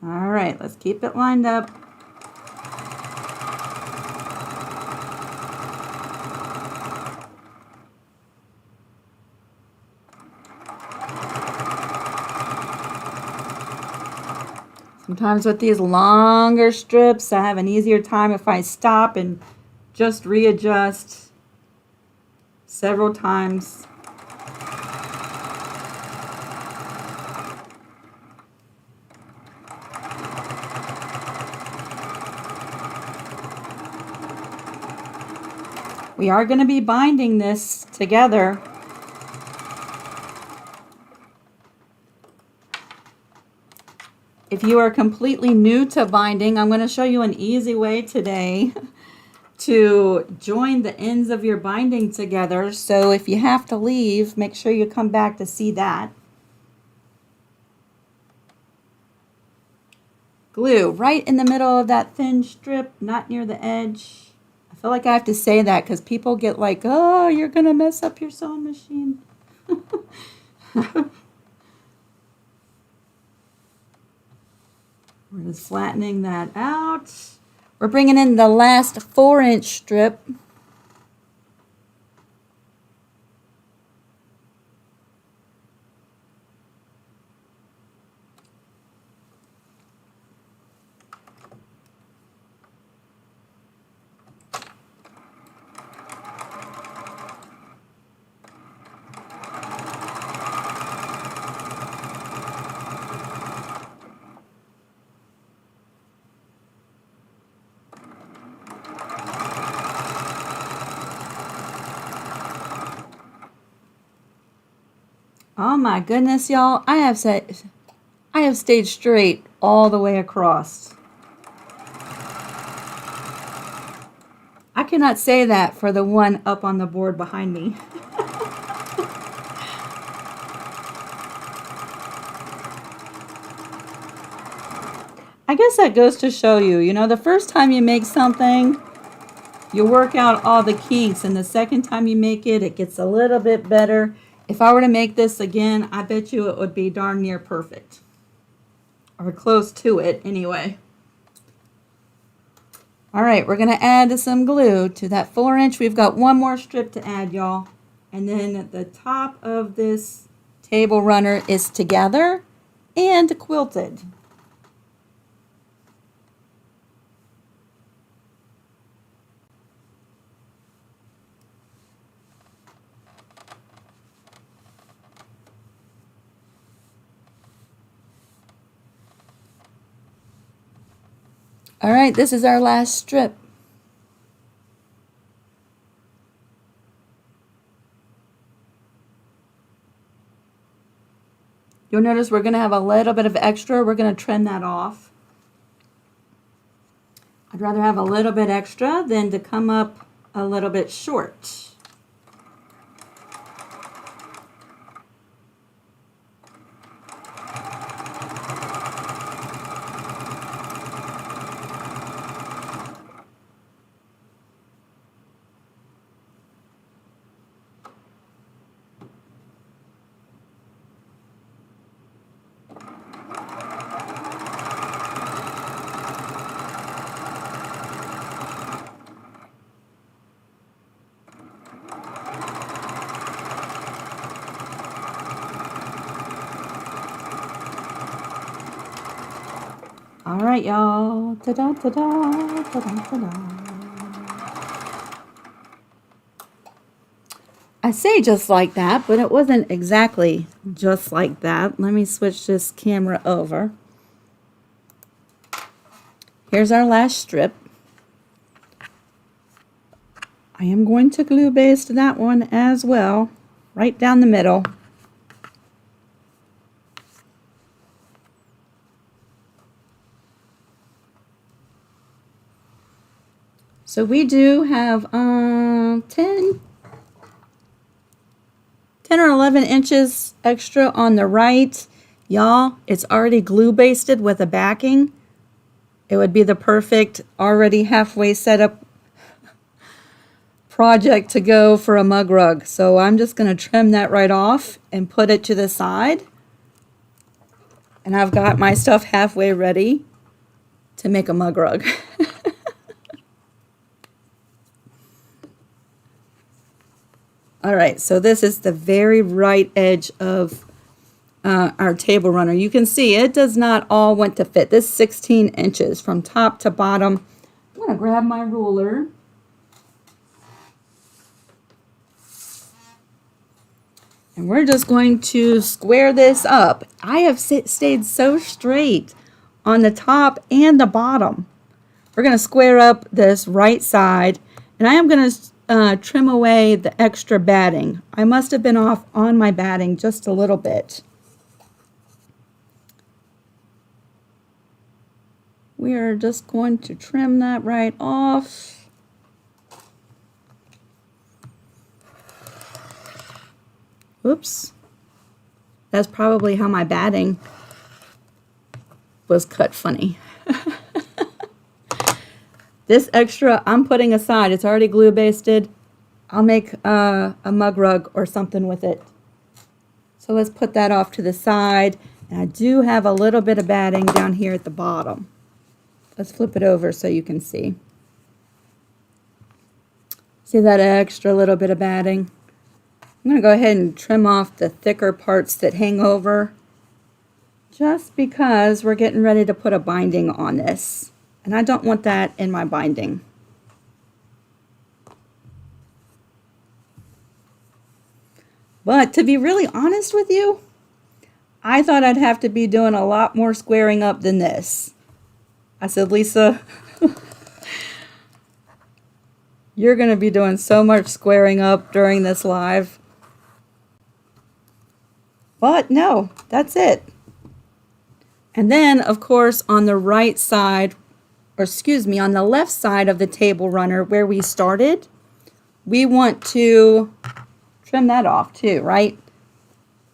All right, let's keep it lined up. Sometimes with these longer strips, I have an easier time if I stop and just readjust several times. We are going to be binding this together. If you are completely new to binding, I'm going to show you an easy way today to join the ends of your binding together. So if you have to leave, make sure you come back to see that. Glue right in the middle of that thin strip, not near the edge. I feel like I have to say that because people get like, oh, you're going to mess up your sewing machine. We're just flattening that out. We're bringing in the last 4-inch strip. Oh my goodness, y'all. I have stayed straight all the way across. I cannot say that for the one up on the board behind me. I guess that goes to show you, you know, the first time you make something, you work out all the kinks, and the second time you make it, it gets a little bit better. If I were to make this again, I bet you it would be darn near perfect. Or close to it, anyway. All right, we're going to add some glue to that 4-inch. We've got one more strip to add, y'all. And then the top of this table runner is together and quilted. All right, this is our last strip. You'll notice we're going to have a little bit of extra. We're going to trim that off. I'd rather have a little bit extra than to come up a little bit short. All right, y'all. Ta-da, ta-da, ta-da, ta-da. I say just like that, but it wasn't exactly just like that. Let me switch this camera over. Here's our last strip. I am going to glue baste that one as well, right down the middle. So we do have 10 or 11 inches extra on the right. Y'all, it's already glue basted with a backing. It would be the perfect, already halfway set up project to go for a mug rug. So I'm just going to trim that right off and put it to the side. And I've got my stuff halfway ready to make a mug rug. All right, so this is the very right edge of our table runner. You can see it does not all want to fit. This 16 inches from top to bottom. I'm going to grab my ruler. And we're just going to square this up. I have stayed so straight on the top and the bottom. We're going to square up this right side, and I am going to trim away the extra batting. I must have been off on my batting just a little bit. We are just going to trim that right off. Oops. That's probably how my batting was cut funny. This extra I'm putting aside. It's already glue basted. I'll make a mug rug or something with it. So let's put that off to the side. And I do have a little bit of batting down here at the bottom. Let's flip it over so you can see. See that extra little bit of batting? I'm going to go ahead and trim off the thicker parts that hang over, just because we're getting ready to put a binding on this. And I don't want that in my binding. But to be really honest with you, I thought I'd have to be doing a lot more squaring up than this. I said, Lisa, you're going to be doing so much squaring up during this live. But no, that's it. And then, of course, on the right side, or excuse me, on the left side of the table runner where we started, we want to trim that off too, right?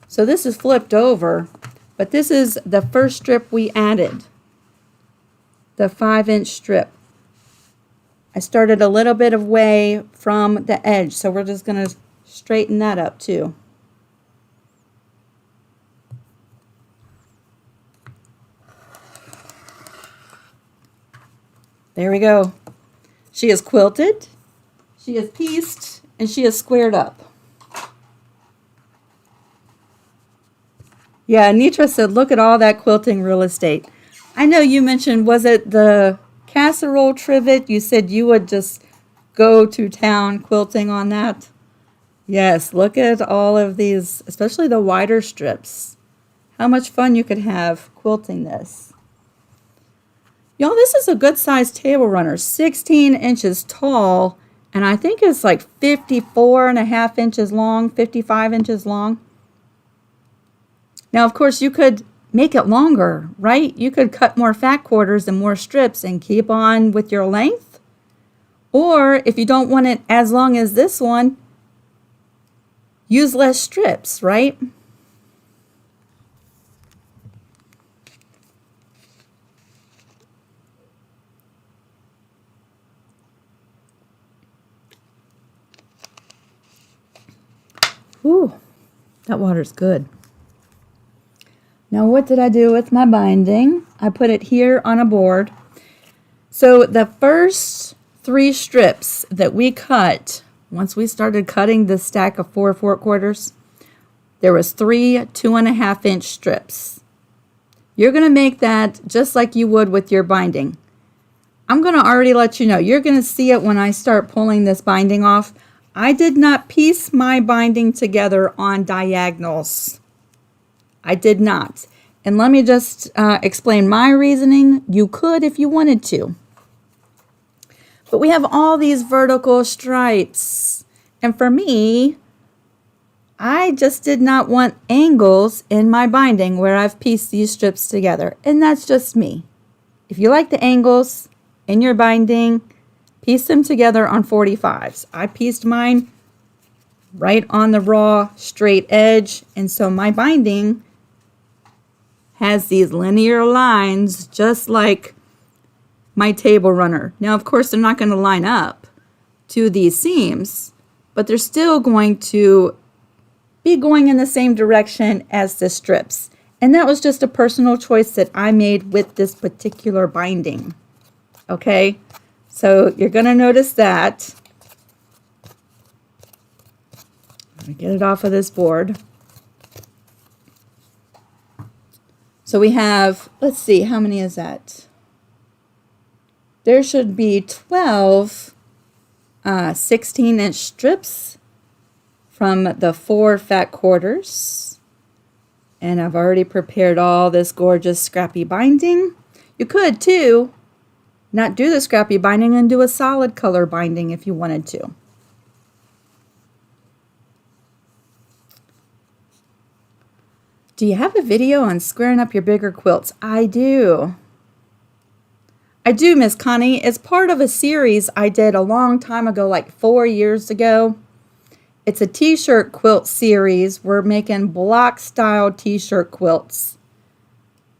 So this is flipped over, but this is the first strip we added, the 5-inch strip. I started a little bit of way from the edge, so we're just going to straighten that up too. There we go. She is quilted, she is pieced, and she is squared up. Yeah, Nitra said, look at all that quilting real estate. I know you mentioned, was it the casserole trivet? You said you would just go to town quilting on that. Yes, look at all of these, especially the wider strips. How much fun you could have quilting this. Y'all, this is a good sized table runner, 16 inches tall, and I think it's like 54.5 inches long, 55 inches long. Now, of course, you could make it longer, right? You could cut more fat quarters and more strips and keep on with your length. Or if you don't want it as long as this one, use less strips, right? Ooh, that water's good. Now what did I do with my binding? I put it here on a board. So the first 3 strips that we cut, once we started cutting this stack of 4 4/4, there was 3 2.5-inch strips. You're going to make that just like you would with your binding. I'm going to already let you know. You're going to see it when I start pulling this binding off. I did not piece my binding together on diagonals. I did not. And let me just explain my reasoning. You could if you wanted to. But we have all these vertical stripes. And for me, I just did not want angles in my binding where I've pieced these strips together. And that's just me. If you like the angles in your binding, piece them together on 45s. I pieced mine right on the raw straight edge. And so my binding has these linear lines just like my table runner. Now, of course, they're not going to line up to these seams, but they're still going to be going in the same direction as the strips. And that was just a personal choice that I made with this particular binding. Okay, so you're going to notice that. Let me get it off of this board. So we have, let's see, how many is that? There should be 12 16-inch strips from the 4 fat quarters. And I've already prepared all this gorgeous scrappy binding. You could too not do the scrappy binding and do a solid color binding if you wanted to. Do you have a video on squaring up your bigger quilts? I do. I do, Miss Connie. It's part of a series I did a long time ago, like 4 years ago. It's a t-shirt quilt series. We're making block style t-shirt quilts.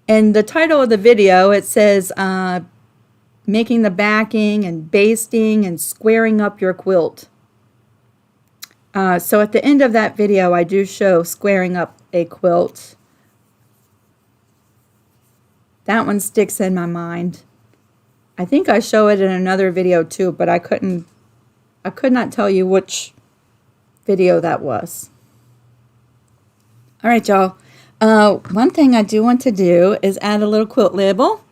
And the title of the video, it says making the backing and basting and squaring up your quilt. So at the end of that video, I do show squaring up a quilt. That one sticks in my mind. I think I show it in another video too, but I could not tell you which video that was. All right, y'all. One thing I do want to do is add a little quilt label.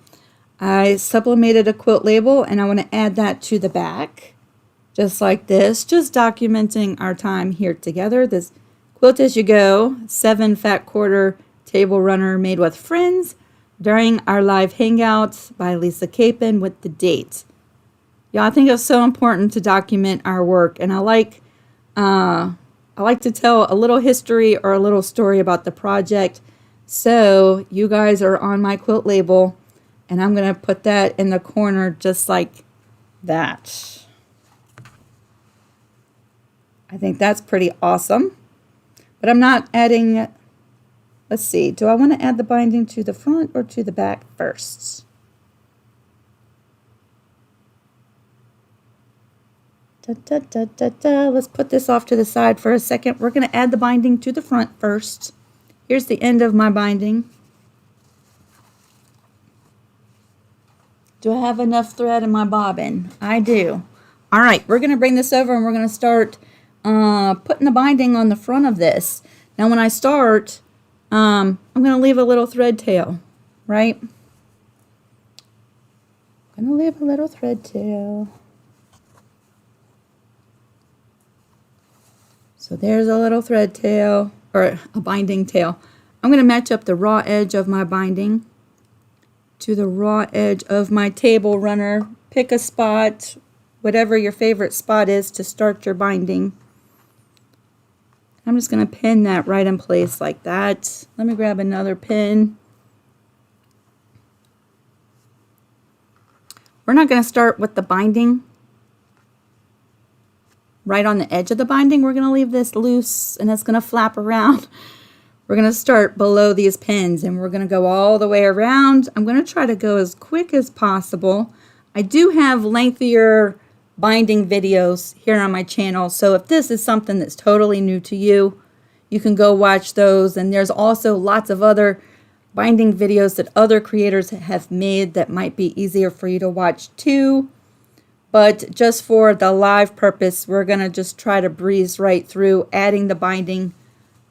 I sublimated a quilt label and I want to add that to the back. Just like this, just documenting our time here together. This Quilt As You Go, 7 fat quarter table runner made with friends during our live hangout by Lisa Capen with the date. Yeah, I think it's so important to document our work, and I like to tell a little history or a little story about the project. So you guys are on my quilt label, and I'm going to put that in the corner just like that. I think that's pretty awesome. But I'm not adding, let's see, do I want to add the binding to the front or to the back first? Let's put this off to the side for a second. We're going to add the binding to the front first. Here's the end of my binding. Do I have enough thread in my bobbin? I do. All right, we're going to bring this over and we're going to start putting the binding on the front of this. Now when I start, I'm going to leave a little thread tail, right? I'm going to leave a little thread tail. So there's a little thread tail, or a binding tail. I'm going to match up the raw edge of my binding to the raw edge of my table runner. Pick a spot, whatever your favorite spot is to start your binding. I'm just going to pin that right in place like that. Let me grab another pin. We're not going to start with the binding right on the edge of the binding. We're going to leave this loose and it's going to flap around. We're going to start below these pins and we're going to go all the way around. I'm going to try to go as quick as possible. I do have lengthier binding videos here on my channel, so if this is something that's totally new to you, you can go watch those. And there's also lots of other binding videos that other creators have made that might be easier for you to watch too. But just for the live purpose, we're going to just try to breeze right through adding the binding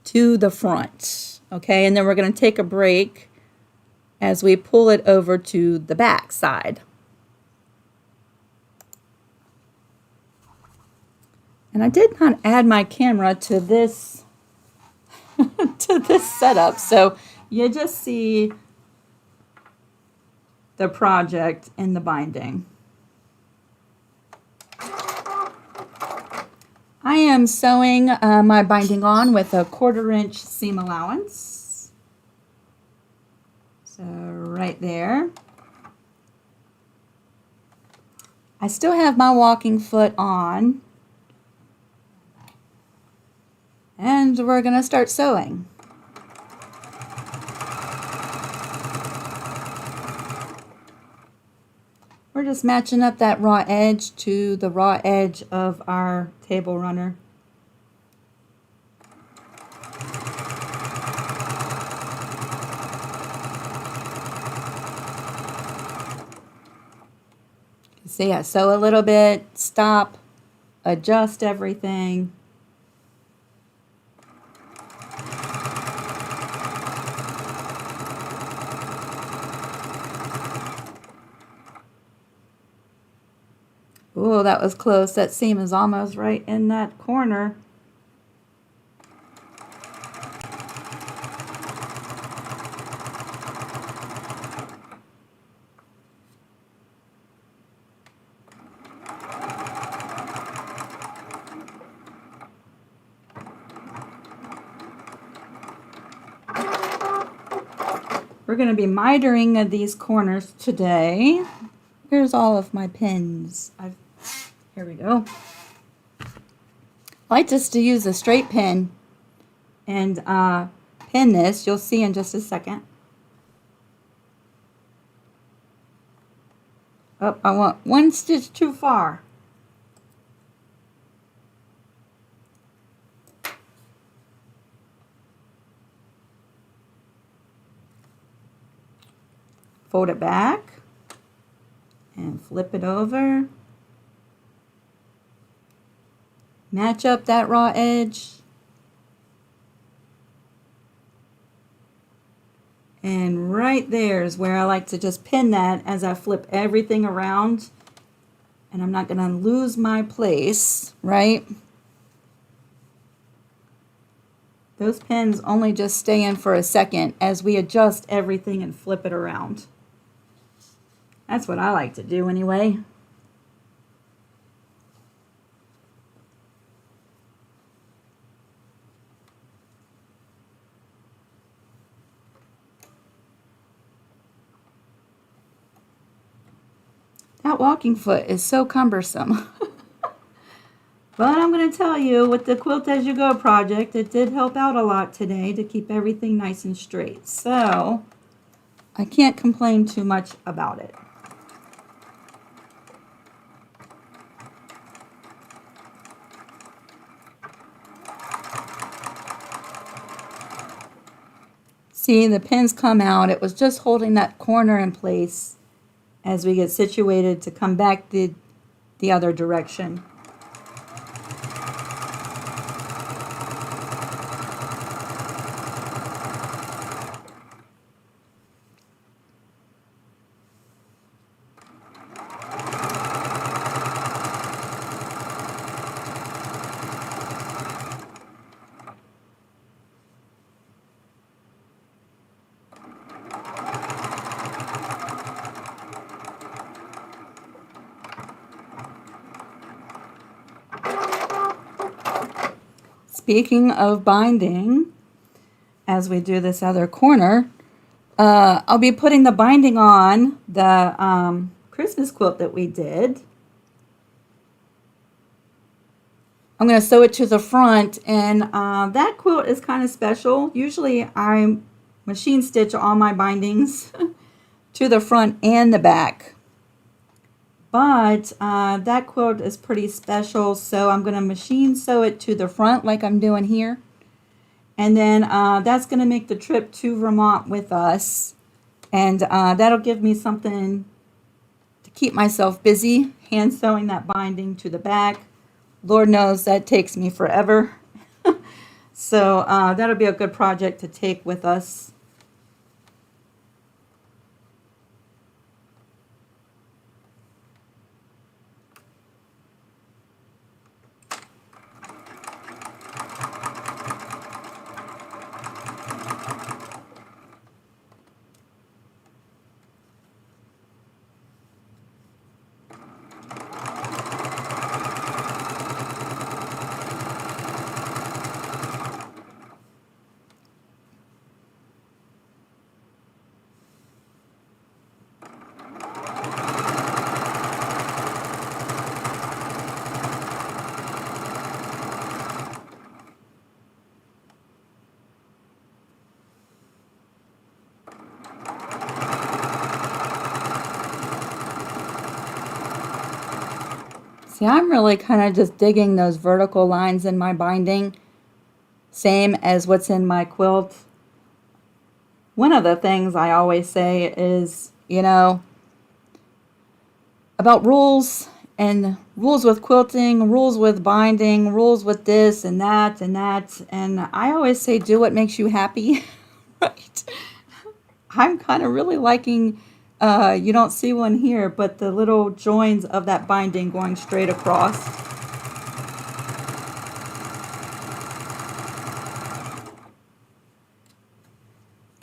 to the front. Okay, and then we're going to take a break as we pull it over to the back side. And I did not add my camera to this to this setup, so you just see the project in the binding. I am sewing my binding on with a 1/4 inch seam allowance. So right there. I still have my walking foot on. And we're going to start sewing. We're just matching up that raw edge to the raw edge of our table runner. See, I sew a little bit, stop, adjust everything. Oh, that was close. That seam is almost right in that corner. We're going to be mitering these corners today. Here's all of my pins. Here we go. I like just to use a straight pin and pin this. You'll see in just a second. Oh, I want 1 stitch too far. Fold it back and flip it over. Match up that raw edge. And right there is where I like to just pin that as I flip everything around. And I'm not going to lose my place, right? Those pins only just stay in for a second as we adjust everything and flip it around. That's what I like to do anyway. That walking foot is so cumbersome. But I'm going to tell you, with the Quilt As You Go project, it did help out a lot today to keep everything nice and straight. So I can't complain too much about it. See, the pins come out. It was just holding that corner in place as we get situated to come back the other direction. Speaking of binding, as we do this other corner, I'll be putting the binding on the Christmas quilt that we did. I'm going to sew it to the front, and that quilt is kind of special. Usually I machine stitch all my bindings to the front and the back, but that quilt is pretty special, so I'm going to machine sew it to the front like I'm doing here, and then that's going to make the trip to Vermont with us, and that'll give me something to keep myself busy, hand sewing that binding to the back. Lord knows that takes me forever. So that'll be a good project to take with us. See, I'm really kind of just digging those vertical lines in my binding, same as what's in my quilt. One of the things I always say is, you know, about rules, and rules with quilting, rules with binding, rules with this and that and that. And I always say, do what makes you happy, right? I'm kind of really liking, you don't see one here, but the little joins of that binding going straight across.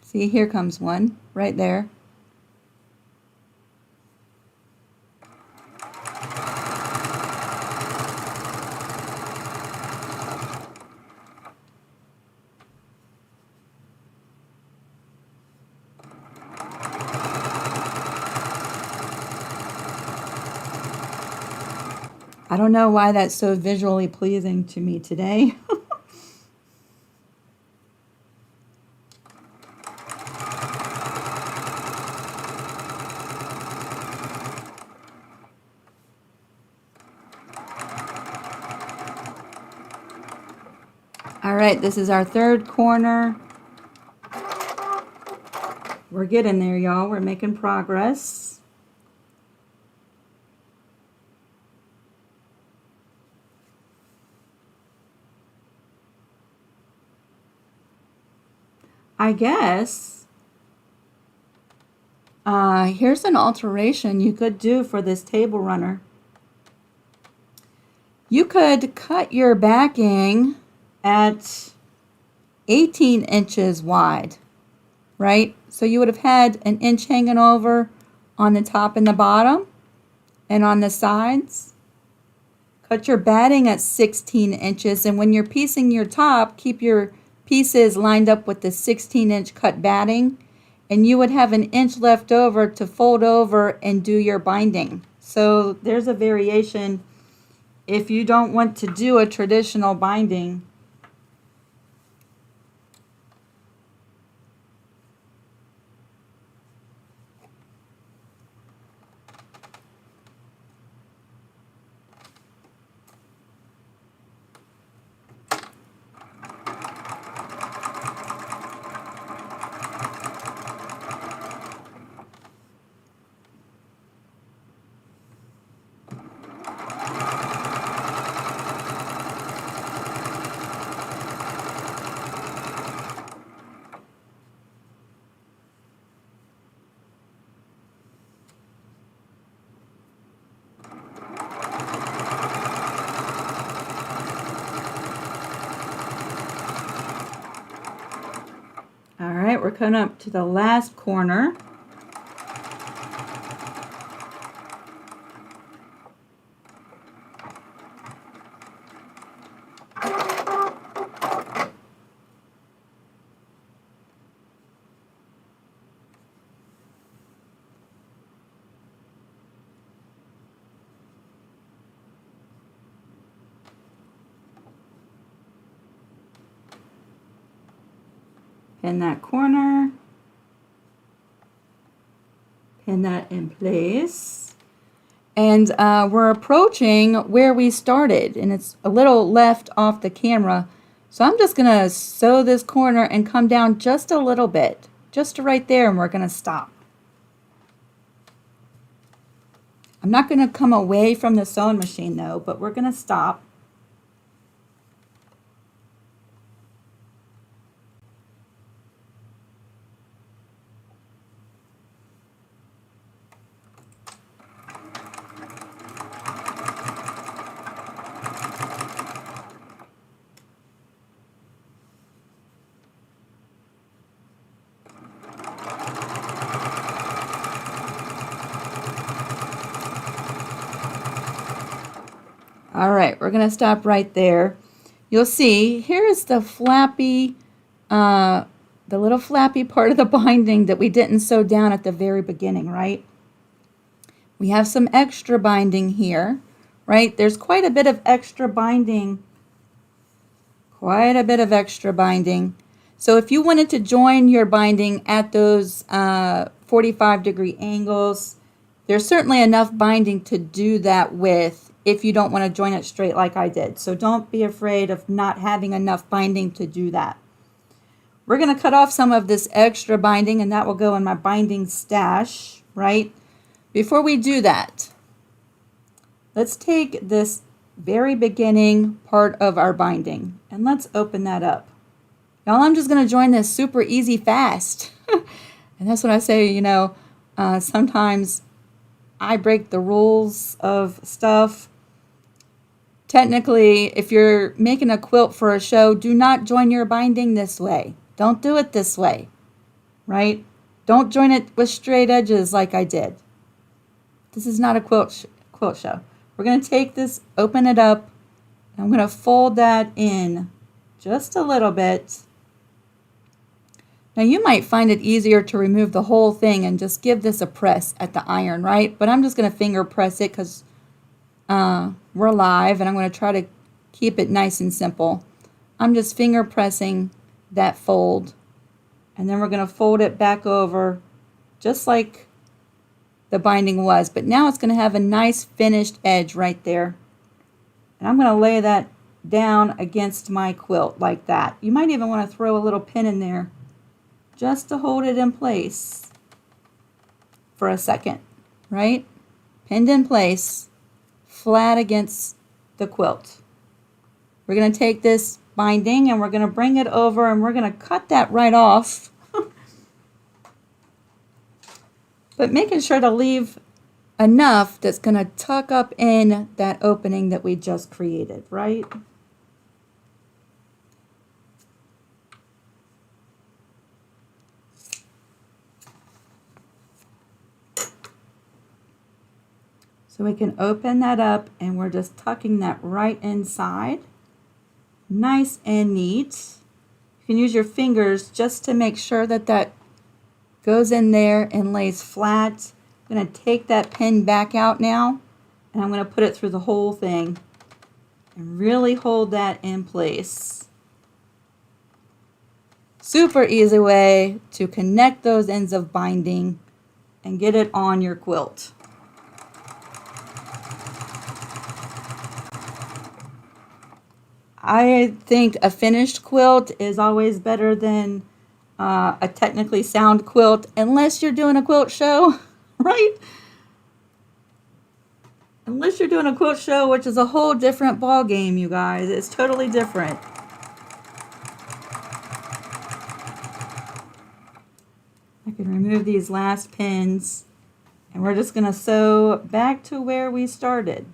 See, here comes one right there. I don't know why that's so visually pleasing to me today. All right, this is our third corner. We're getting there, y'all. We're making progress. I guess here's an alteration you could do for this table runner. You could cut your backing at 18 inches wide, right? So you would have had an inch hanging over on the top and the bottom and on the sides. Cut your batting at 16 inches, and when you're piecing your top, keep your pieces lined up with the 16-inch cut batting, and you would have an inch left over to fold over and do your binding. So there's a variation if you don't want to do a traditional binding. All right, we're coming up to the last corner. Pin that corner. Pin that in place. And we're approaching where we started, and it's a little left off the camera. So I'm just going to sew this corner and come down just a little bit, just to right there, and we're going to stop. I'm not going to come away from the sewing machine though, but we're going to stop. All right, we're going to stop right there. You'll see here is the flappy, the little flappy part of the binding that we didn't sew down at the very beginning, right? We have some extra binding here, right? There's quite a bit of extra binding. Quite a bit of extra binding. So if you wanted to join your binding at those 45-degree angles, there's certainly enough binding to do that with if you don't want to join it straight like I did. So don't be afraid of not having enough binding to do that. We're going to cut off some of this extra binding, and that will go in my binding stash, right? Before we do that, let's take this very beginning part of our binding and let's open that up. Y'all, I'm just going to join this super easy fast. And that's what I say, you know, sometimes I break the rules of stuff. Technically, if you're making a quilt for a show, do not join your binding this way. Don't do it this way, right? Don't join it with straight edges like I did. This is not a quilt show. We're going to take this, open it up, and I'm going to fold that in just a little bit. Now you might find it easier to remove the whole thing and just give this a press at the iron, right? But I'm just going to finger press it because we're live, and I'm going to try to keep it nice and simple. I'm just finger pressing that fold, and then we're going to fold it back over just like the binding was, but now it's going to have a nice finished edge right there. And I'm going to lay that down against my quilt like that. You might even want to throw a little pin in there just to hold it in place for a second, right? Pinned in place, flat against the quilt. We're going to take this binding and we're going to bring it over and we're going to cut that right off. But making sure to leave enough that's going to tuck up in that opening that we just created, right? So we can open that up and we're just tucking that right inside. Nice and neat. You can use your fingers just to make sure that that goes in there and lays flat. I'm going to take that pin back out now, and I'm going to put it through the whole thing and really hold that in place. Super easy way to connect those ends of binding and get it on your quilt. I think a finished quilt is always better than a technically sound quilt, unless you're doing a quilt show, right? Unless you're doing a quilt show, which is a whole different ball game, you guys. It's totally different. I can remove these last pins, and we're just going to sew back to where we started.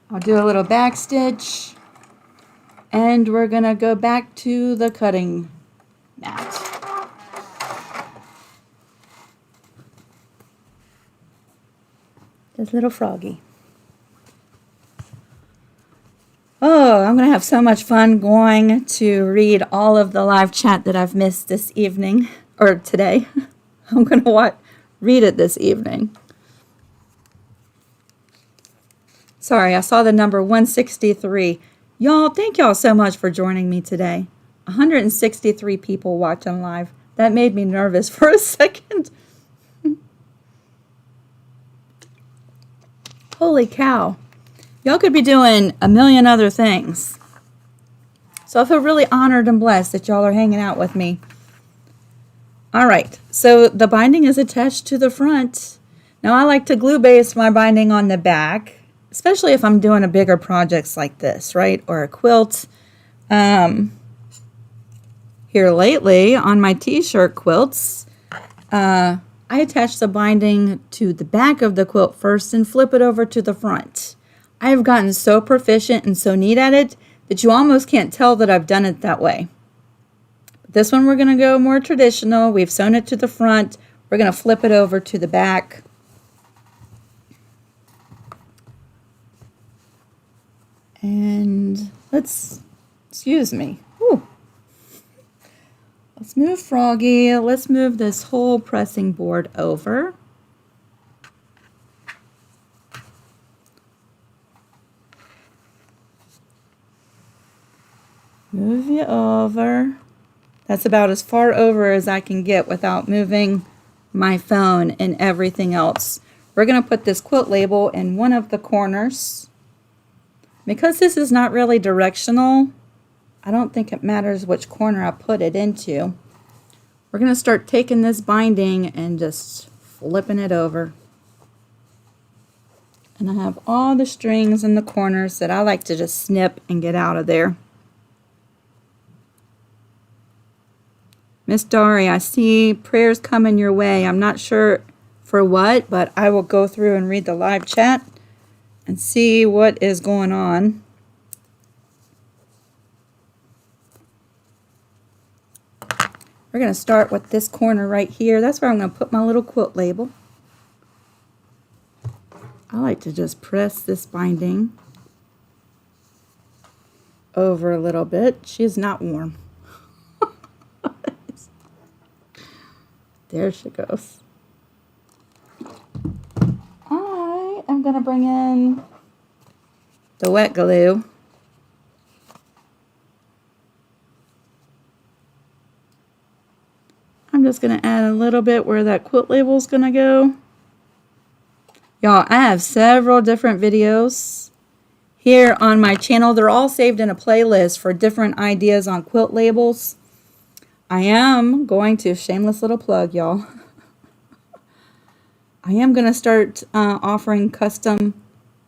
I'll do a little back stitch, and we're going to go back to the cutting mat. This little froggy. Oh, I'm going to have so much fun going to read all of the live chat that I've missed this evening, or today. I'm going to read it this evening. Sorry, I saw the number 163. Y'all, thank y'all so much for joining me today. 163 people watching live. That made me nervous for a second. Holy cow. Y'all could be doing a million other things. So I feel really honored and blessed that y'all are hanging out with me. All right, so the binding is attached to the front. Now I like to glue base my binding on the back, especially if I'm doing a bigger projects like this, right? Or a quilt. Here lately on my t-shirt quilts, I attach the binding to the back of the quilt first and flip it over to the front. I have gotten so proficient and so neat at it that you almost can't tell that I've done it that way. This one we're going to go more traditional. We've sewn it to the front. We're going to flip it over to the back. And excuse me. Whew. Let's move Froggy. Let's move this whole pressing board over. Move you over. That's about as far over as I can get without moving my phone and everything else. We're going to put this quilt label in one of the corners. Because this is not really directional, I don't think it matters which corner I put it into. We're going to start taking this binding and just flipping it over. And I have all the strings in the corners that I like to just snip and get out of there. Miss Dari, I see prayers coming your way. I'm not sure for what, but I will go through and read the live chat and see what is going on. We're going to start with this corner right here. That's where I'm going to put my little quilt label. I like to just press this binding over a little bit. She is not warm. There she goes. I am going to bring in the wet glue. I'm just going to add a little bit where that quilt label is going to go. Y'all, I have several different videos here on my channel. They're all saved in a playlist for different ideas on quilt labels. I am going to, shameless little plug, y'all. I am going to start offering custom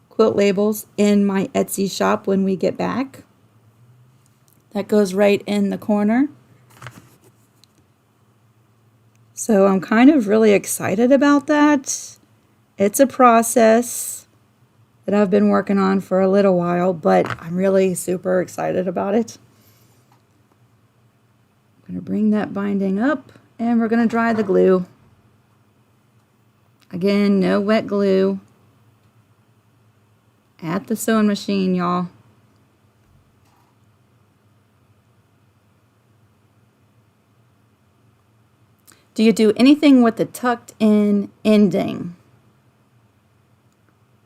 quilt labels in my Etsy shop when we get back. That goes right in the corner. So I'm kind of really excited about that. It's a process that I've been working on for a little while, but I'm really super excited about it. I'm going to bring that binding up and we're going to dry the glue. Again, no wet glue at the sewing machine, y'all. Do you do anything with the tucked in ending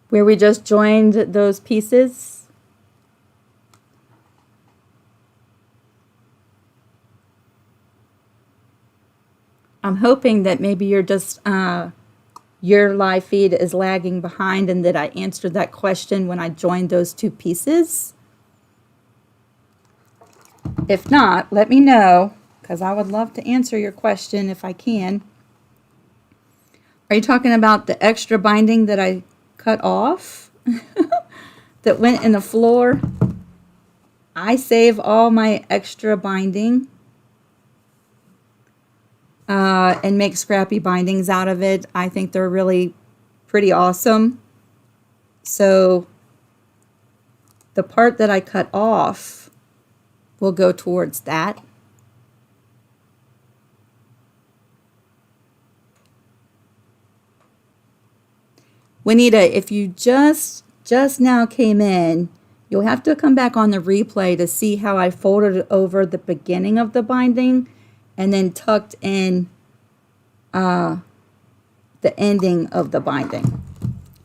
where we just joined those pieces? I'm hoping that maybe you're just your live feed is lagging behind and that I answered that question when I joined those two pieces. If not, let me know, because I would love to answer your question if I can. Are you talking about the extra binding that I cut off that went in the floor? I save all my extra binding and make scrappy bindings out of it. I think they're really pretty awesome. So the part that I cut off will go towards that. Juanita, if you just now came in, You'll have to come back on the replay to see how I folded over the beginning of the binding and then tucked in the ending of the binding.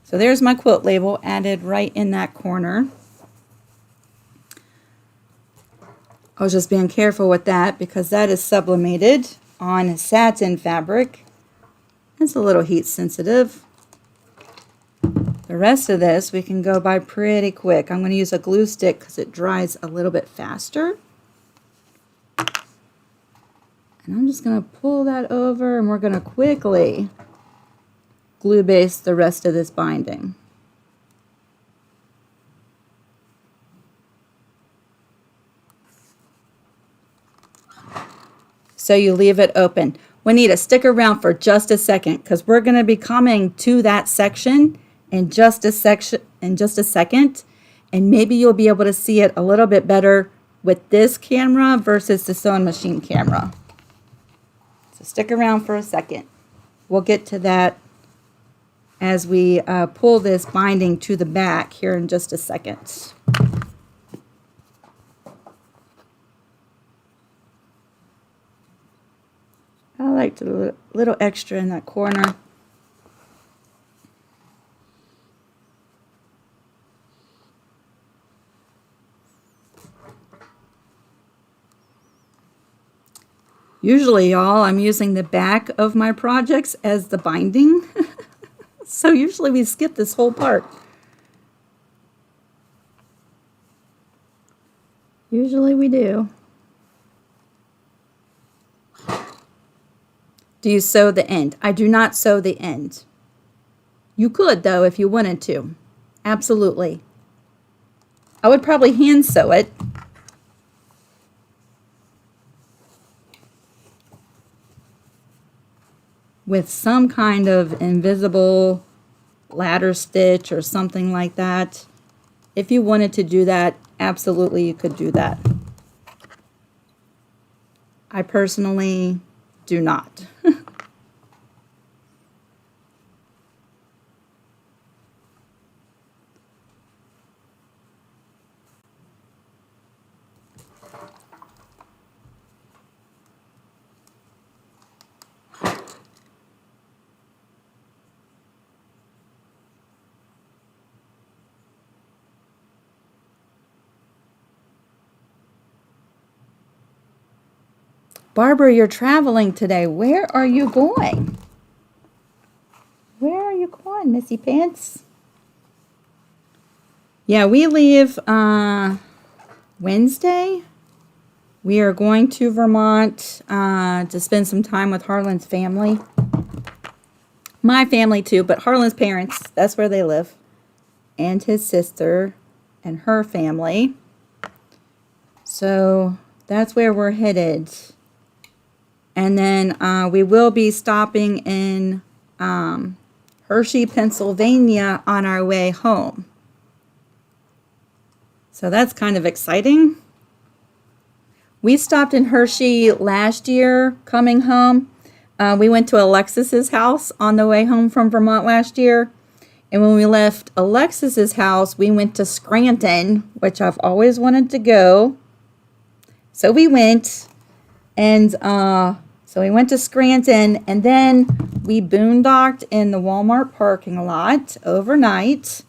So there's my quilt label added right in that corner. I was just being careful with that because that is sublimated on satin fabric. It's a little heat sensitive. The rest of this we can go by pretty quick. I'm going to use a glue stick because it dries a little bit faster. And I'm just going to pull that over and we're going to quickly glue base the rest of this binding. So you leave it open. We need to stick around for just a second because we're going to be coming to that section in just a second, and maybe you'll be able to see it a little bit better with this camera versus the sewing machine camera. So stick around for a second. We'll get to that as we pull this binding to the back here in just a second. I like the little extra in that corner. Usually, y'all, I'm using the back of my projects as the binding. So usually we skip this whole part. Usually we do. Do you sew the end? I do not sew the end. You could, though, if you wanted to. Absolutely. I would probably hand sew it. With some kind of invisible ladder stitch or something like that. If you wanted to do that, absolutely you could do that. I personally do not. Barbara, you're traveling today. Where are you going? Where are you going, Missy Pants? Yeah, we leave Wednesday. We are going to Vermont to spend some time with Harlan's family. My family too, but Harlan's parents, that's where they live. And his sister and her family. So that's where we're headed. And then we will be stopping in Hershey, Pennsylvania on our way home. So that's kind of exciting. We stopped in Hershey last year coming home. We went to Alexis's house on the way home from Vermont last year. And when we left Alexis's house, we went to Scranton, which I've always wanted to go. So we went and so we went to Scranton, and then we boondocked in the Walmart parking lot overnight.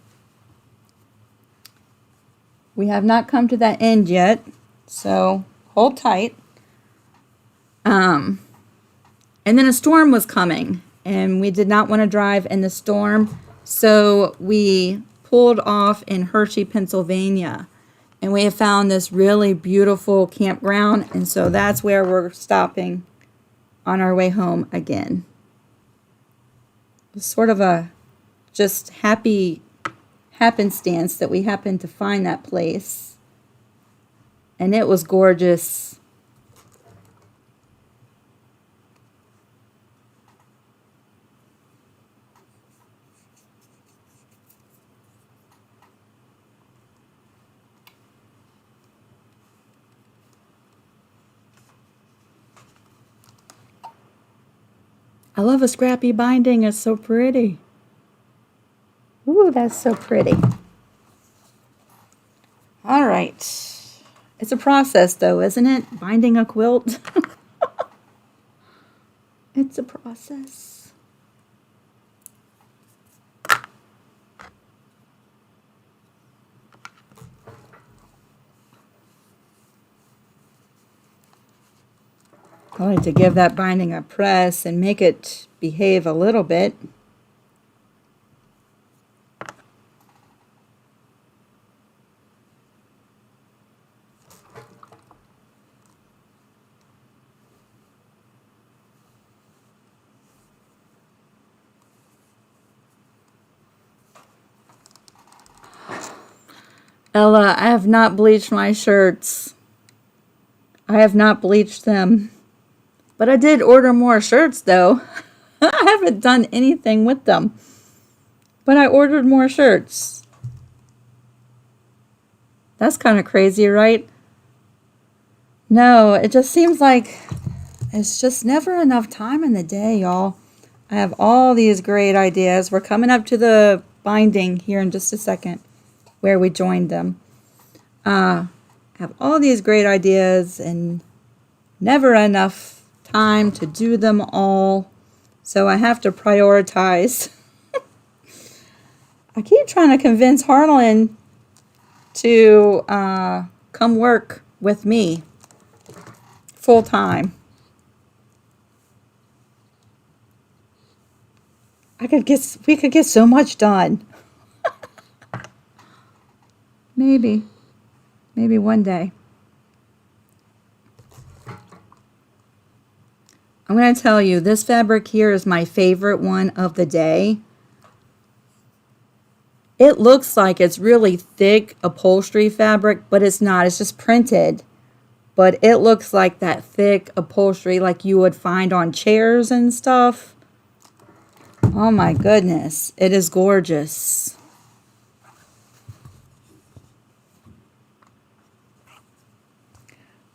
We have not come to that end yet, so hold tight. And then a storm was coming, and we did not want to drive in the storm, so we pulled off in Hershey, Pennsylvania. And we have found this really beautiful campground, and so that's where we're stopping on our way home again. It's sort of a just happy happenstance that we happened to find that place. And it was gorgeous. I love a scrappy binding. It's so pretty. Ooh, that's so pretty. right. It's a process though, isn't it? Binding a quilt. It's a process. I like to give that binding a press and make it behave a little bit. Ella, I have not bleached my shirts. I have not bleached them. But I did order more shirts though. I haven't done anything with them. But I ordered more shirts. That's kind of crazy, right? No, it just seems like it's just never enough time in the day, y'all. I have all these great ideas. We're coming up to the binding here in just a second where we joined them. I have all these great ideas and never enough time to do them all. So I have to prioritize. I keep trying to convince Harlan to come work with me full time. We could get so much done. Maybe one day. I'm going to tell you, this fabric here is my favorite one of the day. It looks like it's really thick upholstery fabric, but it's not. It's just printed. But it looks like that thick upholstery like you would find on chairs and stuff. Oh my goodness, it is gorgeous.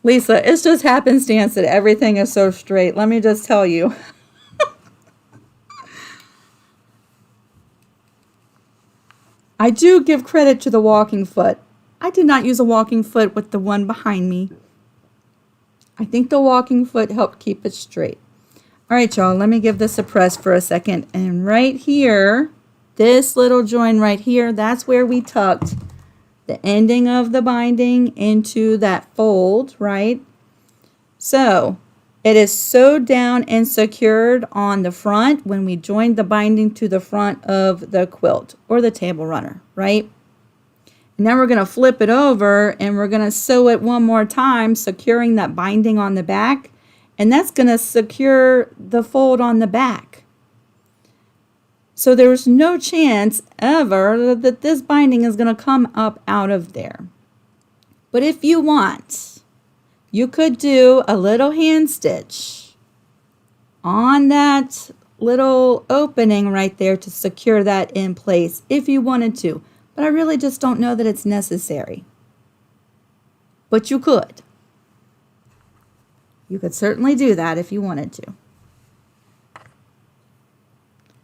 Lisa, it's just happenstance that everything is so straight. Let me just tell you. I do give credit to the walking foot. I did not use a walking foot with the one behind me. I think the walking foot helped keep it straight. All right, y'all, let me give this a press for a second. And right here, this little join right here, that's where we tucked the ending of the binding into that fold, right? So it is sewed down and secured on the front when we joined the binding to the front of the quilt or the table runner, right? And now we're going to flip it over and we're going to sew it one more time, securing that binding on the back. And that's going to secure the fold on the back. So there's no chance ever that this binding is going to come up out of there. But if you want, you could do a little hand stitch on that little opening right there to secure that in place if you wanted to. But I really just don't know that it's necessary. But you could. You could certainly do that if you wanted to.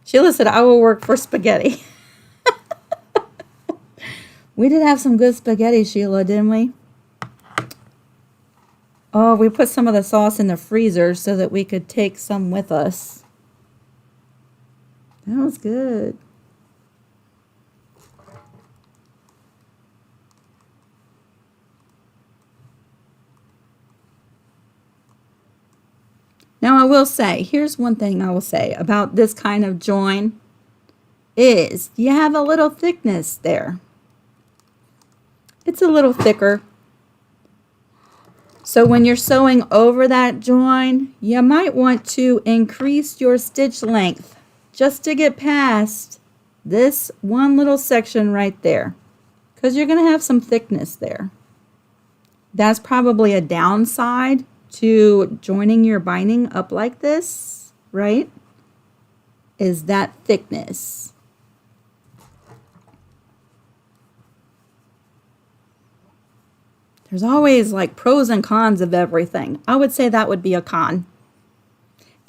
Sheila said, I will work for spaghetti. We did have some good spaghetti, Sheila, didn't we? Oh, we put some of the sauce in the freezer so that we could take some with us. That was good. Now I will say, here's one thing I will say about this kind of join is you have a little thickness there. It's a little thicker. So when you're sewing over that join, you might want to increase your stitch length just to get past this one little section right there, because you're going to have some thickness there. That's probably a downside to joining your binding up like this, right? Is that thickness. There's always like pros and cons of everything. I would say that would be a con.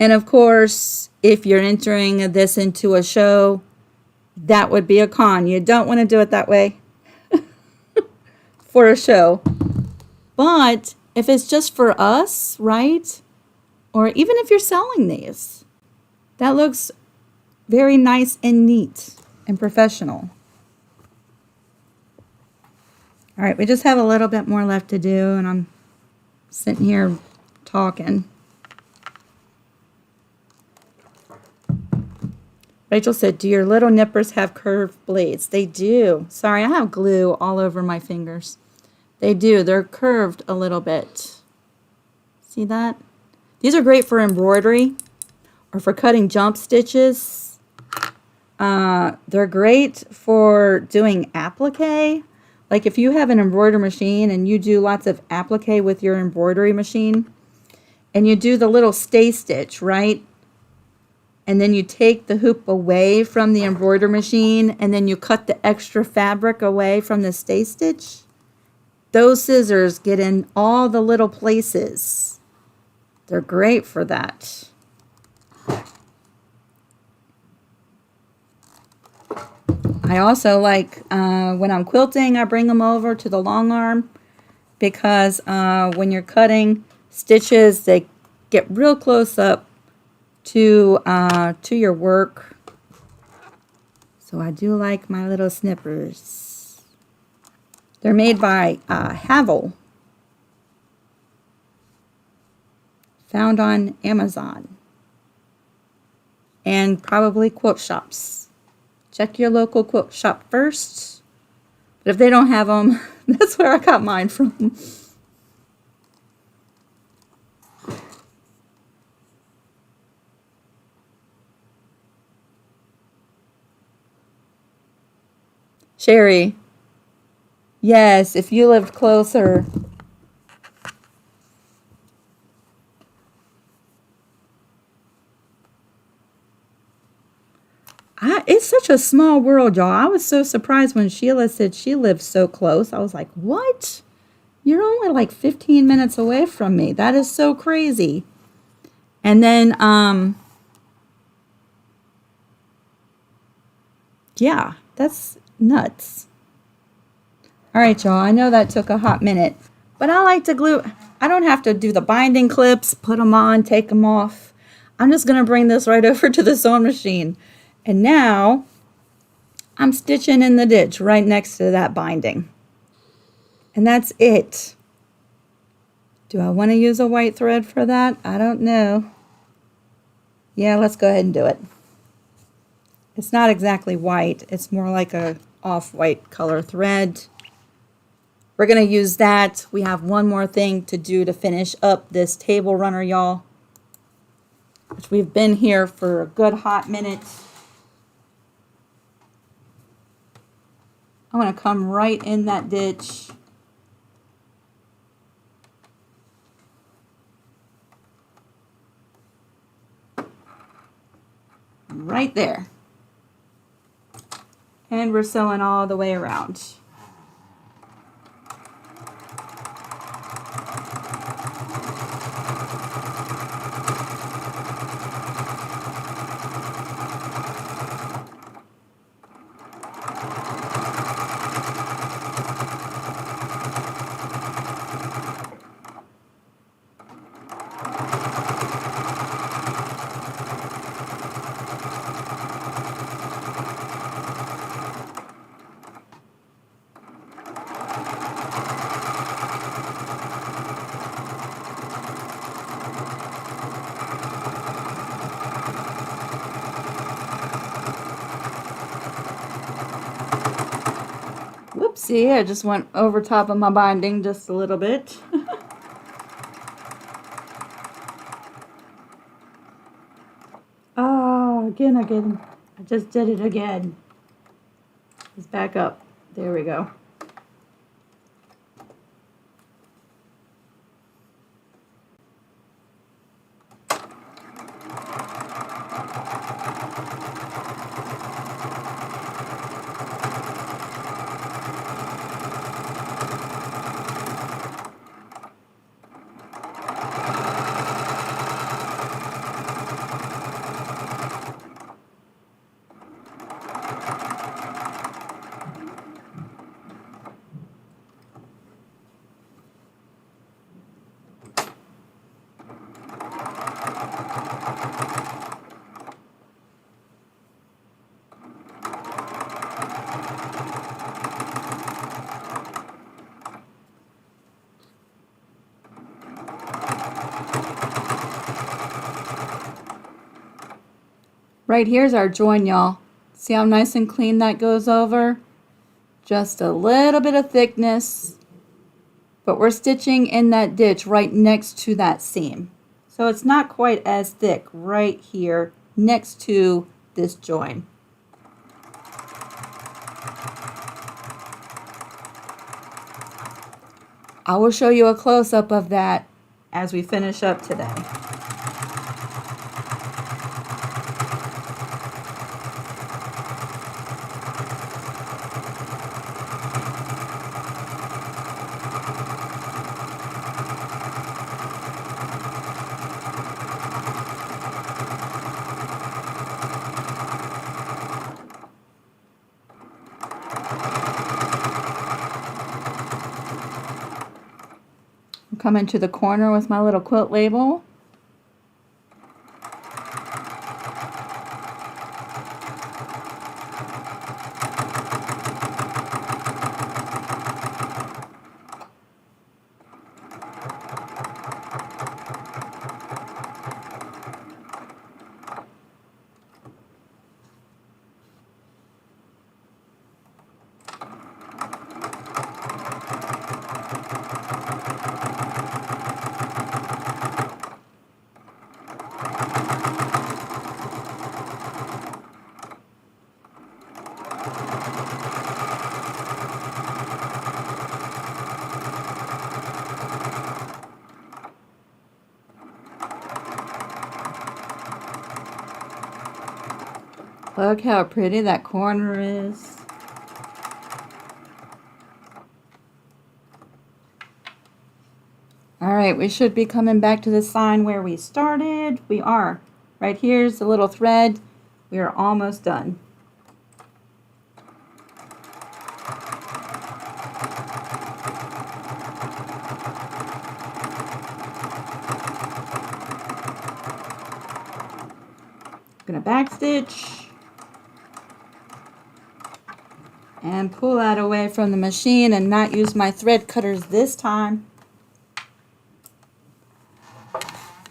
And of course, if you're entering this into a show, that would be a con. You don't want to do it that way. for a show. But if it's just for us, right? Or even if you're selling these, that looks very nice and neat and professional. All right, we just have a little bit more left to do, and I'm sitting here talking. Rachel said, do your little nippers have curved blades? They do. Sorry, I have glue all over my fingers. They do. They're curved a little bit. See that? These are great for embroidery or for cutting jump stitches. They're great for doing applique. Like if you have an embroidery machine and you do lots of applique with your embroidery machine, and you do the little stay stitch, right? And then you take the hoop away from the embroidery machine, and then you cut the extra fabric away from the stay stitch. Those scissors get in all the little places. They're great for that. I also like, when I'm quilting, I bring them over to the long arm, because when you're cutting stitches, they get real close up to your work. So I do like my little snippers. They're made by Havel, found on Amazon and probably quilt shops. Check your local quilt shop first, but if they don't have them, that's where I got mine from. Sherry, yes, if you lived closer. It's such a small world, y'all. I was so surprised when Sheila said she lived so close. I was like, what? You're only like 15 minutes away from me. That is so crazy. And then, yeah, that's nuts. All right, y'all, I know that took a hot minute, but I like to glue. I don't have to do the binding clips, put them on, take them off. I'm just going to bring this right over to the sewing machine. And now I'm stitching in the ditch right next to that binding. And that's it. Do I want to use a white thread for that? I don't know. Yeah, let's go ahead and do it. It's not exactly white. It's more like a off-white color thread. We're going to use that. We have one more thing to do to finish up this table runner, y'all, which we've been here for a good hot minute. I'm going to come right in that ditch. Right there. And we're sewing all the way around. Whoopsie, I just went over top of my binding just a little bit. Oh, again. I just did it again. Let's back up. There we go. Right here's our join, y'all. See how nice and clean that goes over? Just a little bit of thickness, but we're stitching in that ditch right next to that seam. So it's not quite as thick right here next to this join. I will show you a close-up of that as we finish up today. Come into the corner with my little quilt label. Look how pretty that corner is. All right, we should be coming back to the sign where we started. We are. Right here's the little thread. We are almost done. I'm going to backstitch and pull that away from the machine and not use my thread cutters this time.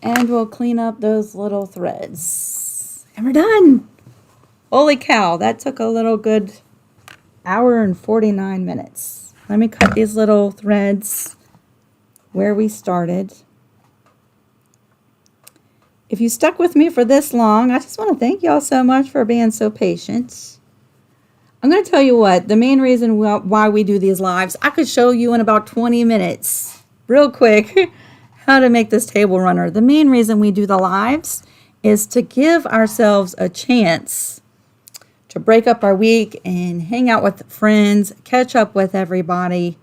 And we'll clean up those little threads. And we're done. Holy cow, that took a little good hour and 49 minutes. Let me cut these little threads where we started. If you stuck with me for this long, I just want to thank y'all so much for being so patient. I'm going to tell you what, the main reason why we do these lives, I could show you in about 20 minutes, real quick, how to make this table runner. The main reason we do the lives is to give ourselves a chance to break up our week and hang out with friends, catch up with everybody.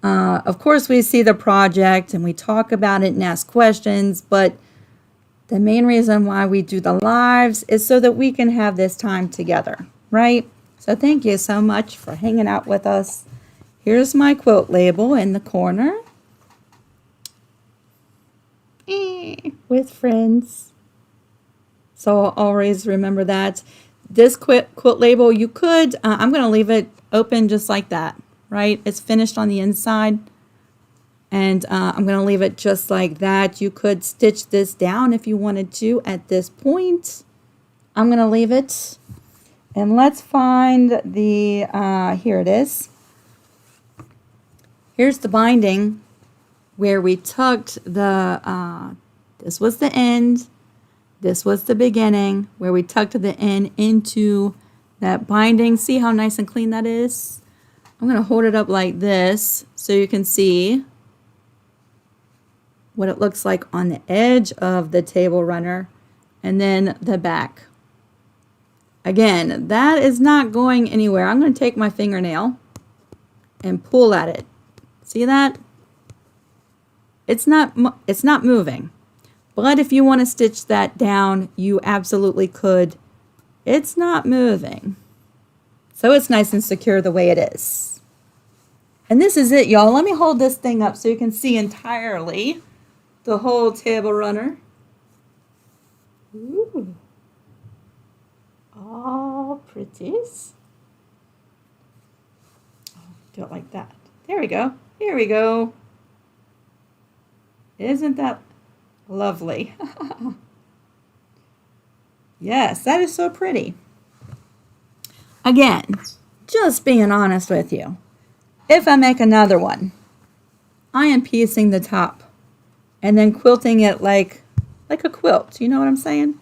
Of course, we see the project and we talk about it and ask questions, but the main reason why we do the lives is so that we can have this time together, right? So thank you so much for hanging out with us. Here's my quilt label in the corner. With friends. So always remember that. This quilt label, you could, I'm going to leave it open just like that, right? It's finished on the inside. And I'm going to leave it just like that. You could stitch this down if you wanted to at this point. I'm going to leave it. And let's find the, here it is. Here's the binding where we tucked the, this was the end, this was the beginning, where we tucked the end into that binding. See how nice and clean that is? I'm going to hold it up like this so you can see what it looks like on the edge of the table runner, and then the back. Again, that is not going anywhere. I'm going to take my fingernail and pull at it. See that? It's not moving. But if you want to stitch that down, you absolutely could. It's not moving. So it's nice and secure the way it is. And this is it, y'all. Let me hold this thing up so you can see entirely the whole table runner. Ooh. All pretties. Oh, do it like that. There we go. Here we go. Isn't that lovely? Yes, that is so pretty. Again, just being honest with you. If I make another one, I am piecing the top and then quilting it like a quilt. You know what I'm saying?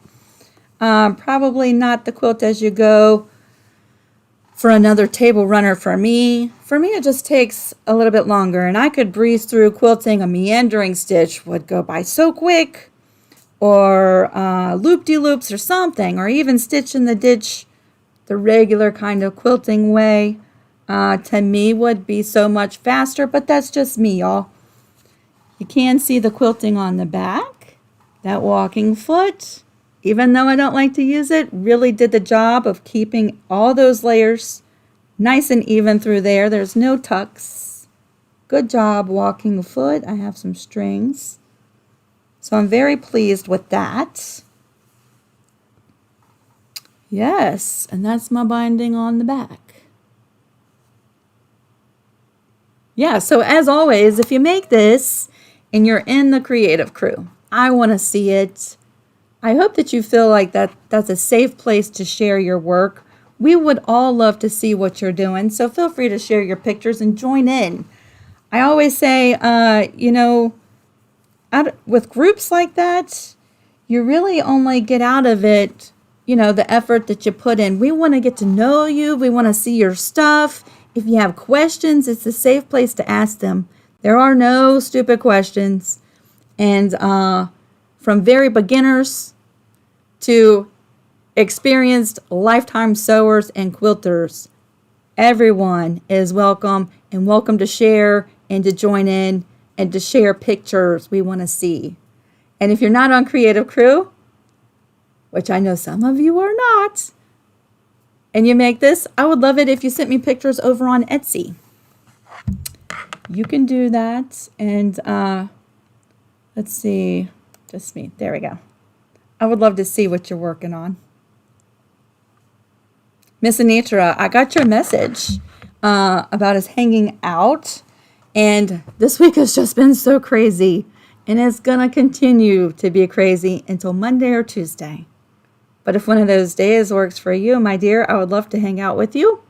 Probably not the quilt as you go for another table runner for me. For me, it just takes a little bit longer, and I could breeze through quilting. A meandering stitch would go by so quick, or loop-de-loops or something, or even stitch in the ditch the regular kind of quilting way. To me would be so much faster, but that's just me, y'all. You can see the quilting on the back. That walking foot, even though I don't like to use it, really did the job of keeping all those layers nice and even through there. There's no tucks. Good job walking foot. I have some strings. So I'm very pleased with that. Yes, and that's my binding on the back. Yeah, so as always, if you make this and you're in the creative crew, I want to see it. I hope that you feel like that's a safe place to share your work. We would all love to see what you're doing, so feel free to share your pictures and join in. I always say, with groups like that, you really only get out of it, the effort that you put in. We want to get to know you. We want to see your stuff. If you have questions, it's a safe place to ask them. There are no stupid questions. And from very beginners to experienced lifetime sewers and quilters, everyone is welcome and welcome to share and to join in and to share pictures we want to see. And if you're not on Creative Crew, which I know some of you are not, and you make this, I would love it if you sent me pictures over on Etsy. You can do that. And let's see, just me. There we go. I would love to see what you're working on. Miss Anitra, I got your message about us hanging out. And this week has just been so crazy. And it's going to continue to be crazy until Monday or Tuesday. But if one of those days works for you, my dear, I would love to hang out with you.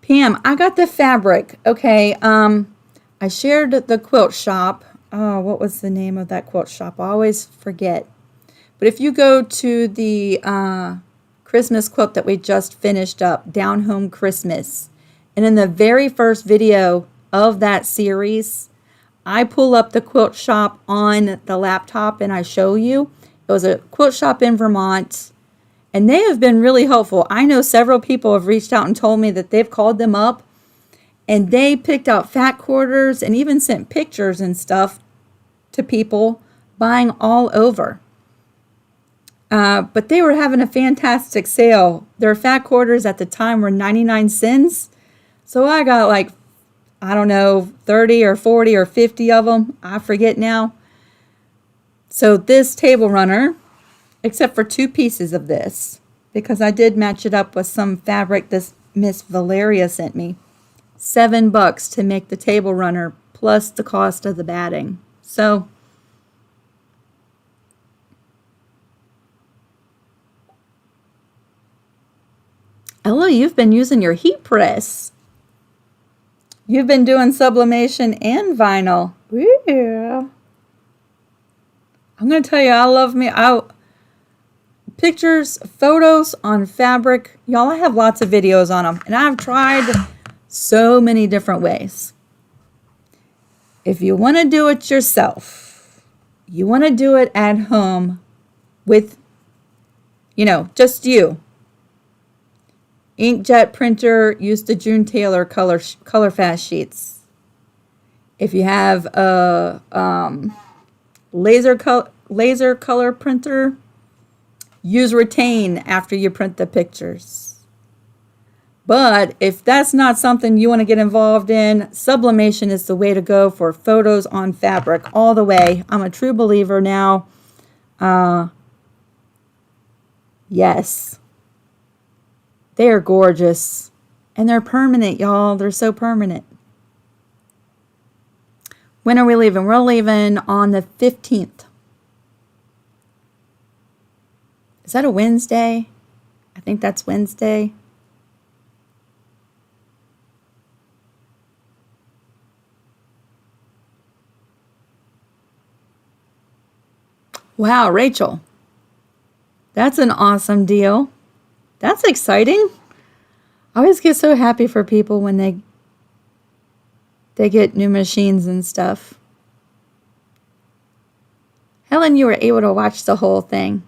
Pam, I got the fabric. Okay, I shared the quilt shop. Oh, what was the name of that quilt shop? I always forget. But if you go to the Christmas quilt that we just finished up, Down Home Christmas, and in the very first video of that series, I pull up the quilt shop on the laptop and I show you. It was a quilt shop in Vermont, and they have been really helpful. I know several people have reached out and told me that they've called them up, and they picked out fat quarters and even sent pictures and stuff to people buying all over. But they were having a fantastic sale. Their fat quarters at the time were 99 cents. So I got like, I don't know, 30 or 40 or 50 of them. I forget now. So this table runner, except for 2 pieces of this, because I did match it up with some fabric this Miss Valeria sent me, $7 to make the table runner plus the cost of the batting. So Ella, you've been using your heat press. You've been doing sublimation and vinyl. Yeah. I'm going to tell you, I love me. Pictures, photos on fabric. Y'all, I have lots of videos on them. And I've tried so many different ways. If you want to do it yourself, you want to do it at home with, just you. Inkjet printer, use the June Taylor color fast sheets. If you have a laser color printer, use Retain after you print the pictures. But if that's not something you want to get involved in, sublimation is the way to go for photos on fabric all the way. I'm a true believer now. Yes. They are gorgeous. And they're permanent, y'all. They're so permanent. When are we leaving? We're leaving on the 15th. Is that a Wednesday? I think that's Wednesday. Wow, Rachel. That's an awesome deal. That's exciting. I always get so happy for people when they get new machines and stuff. Helen, you were able to watch the whole thing.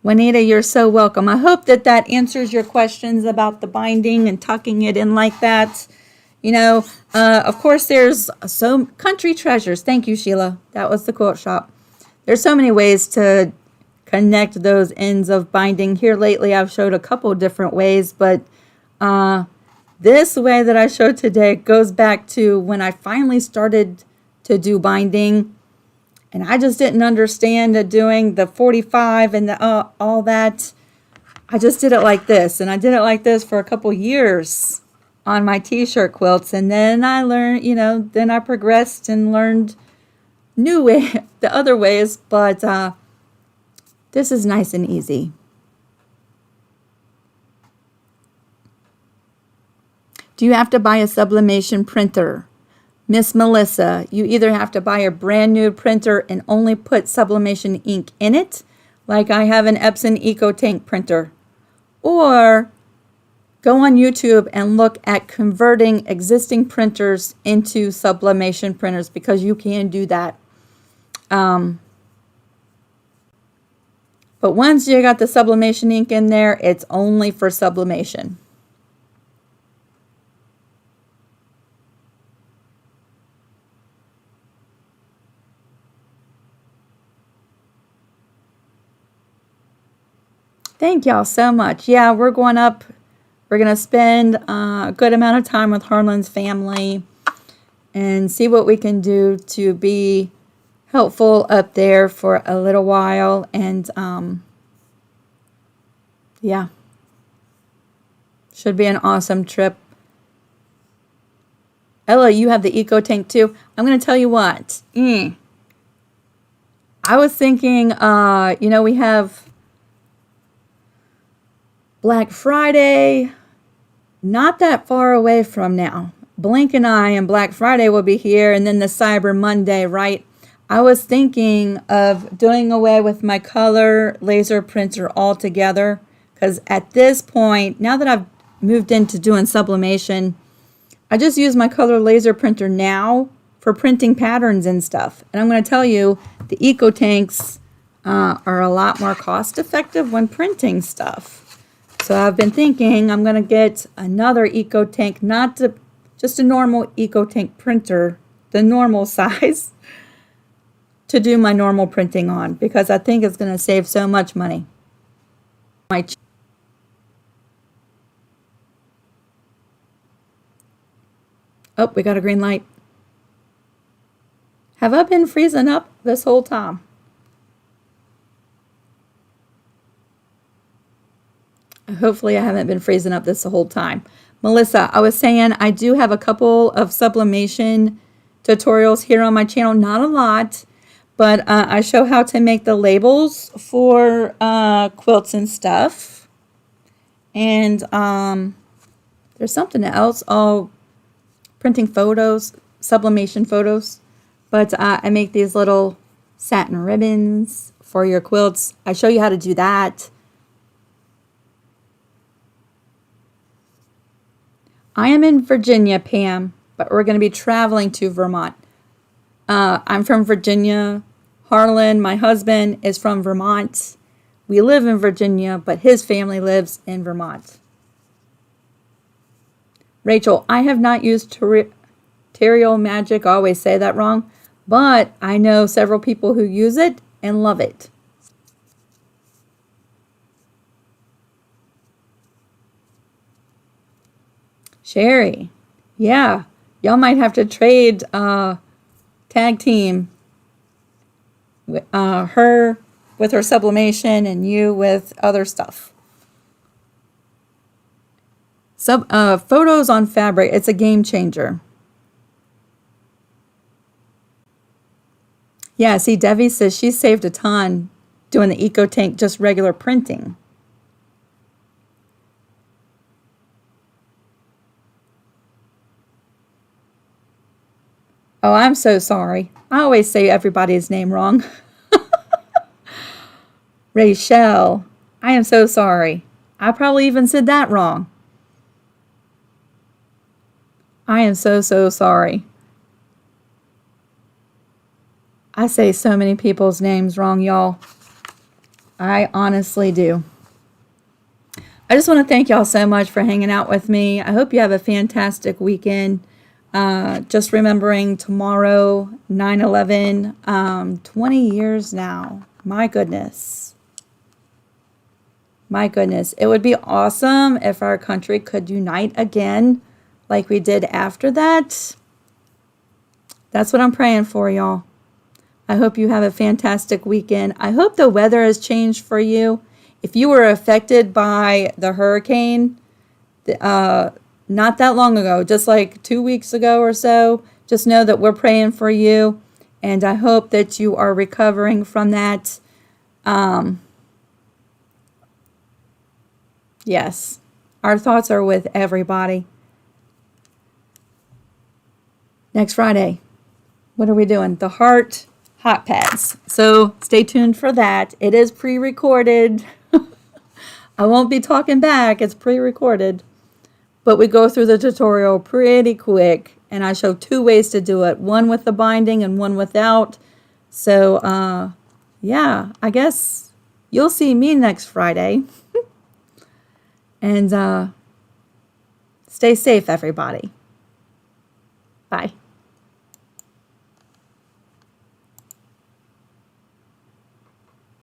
Juanita, you're so welcome. I hope that that answers your questions about the binding and tucking it in like that. You know, of course, there's so country treasures. Thank you, Sheila. That was the quilt shop. There's so many ways to connect those ends of binding. Here lately, I've showed a couple different ways, but this way that I showed today goes back to when I finally started to do binding. And I just didn't understand doing the 45 and the, all that. I just did it like this. And I did it like this for a couple years on my t-shirt quilts. And then I learned, you know, then I progressed and learned new way, the other ways. But this is nice and easy. Do you have to buy a sublimation printer? Miss Melissa, you either have to buy a brand new printer and only put sublimation ink in it, like I have an Epson EcoTank printer, or go on YouTube and look at converting existing printers into sublimation printers, because you can do that. But once you got the sublimation ink in there, it's only for sublimation. Thank y'all so much. Yeah, we're going up. We're going to spend a good amount of time with Harlan's family and see what we can do to be helpful up there for a little while. And yeah, should be an awesome trip. Ella, you have the EcoTank too. I'm going to tell you what. I was thinking, you know, we have Black Friday, not that far away from now. Blink and I and Black Friday will be here, and then the Cyber Monday, right? I was thinking of doing away with my color laser printer altogether, because at this point, now that I've moved into doing sublimation, I just use my color laser printer now for printing patterns and stuff. And I'm going to tell you, the EcoTanks are a lot more cost effective when printing stuff. So I've been thinking I'm going to get another EcoTank, not just a normal EcoTank printer, the normal size, to do my normal printing on, because I think it's going to save so much money. Oh, we got a green light. Have I been freezing up this whole time? Hopefully I haven't been freezing up this the whole time. Melissa, I was saying I do have a couple of sublimation tutorials here on my channel. Not a lot, but I show how to make the labels for quilts and stuff. And there's something else. Oh, printing photos, sublimation photos. But I make these little satin ribbons for your quilts. I show you how to do that. I am in Virginia, Pam, but we're going to be traveling to Vermont. I'm from Virginia. Harlan, my husband, is from Vermont. We live in Virginia, but his family lives in Vermont. Rachel, I have not used Terrio Magic. I always say that wrong, but I know several people who use it and love it. Sherry, yeah, y'all might have to trade tag team. Her with her sublimation and you with other stuff. Photos on fabric, it's a game changer. Yeah, see, Debbie says she saved a ton doing the Eco Tank, just regular printing. Oh, I'm so sorry. I always say everybody's name wrong. Rachel, I am so sorry. I probably even said that wrong. I am so, so sorry. I say so many people's names wrong, y'all. I honestly do. I just want to thank y'all so much for hanging out with me. I hope you have a fantastic weekend. Just remembering tomorrow, 9/11, 20 years now. My goodness. My goodness. It would be awesome if our country could unite again like we did after that. That's what I'm praying for, y'all. I hope you have a fantastic weekend. I hope the weather has changed for you. If you were affected by the hurricane, not that long ago, just like 2 weeks ago or so, just know that we're praying for you. And I hope that you are recovering from that. Yes, our thoughts are with everybody. Next Friday, what are we doing? The Heart Hot Pads. So stay tuned for that. It is pre-recorded. I won't be talking back. It's pre-recorded. But we go through the tutorial pretty quick. And I show 2 ways to do it. One with the binding and one without. So, yeah, I guess you'll see me next Friday. And stay safe, everybody. Bye.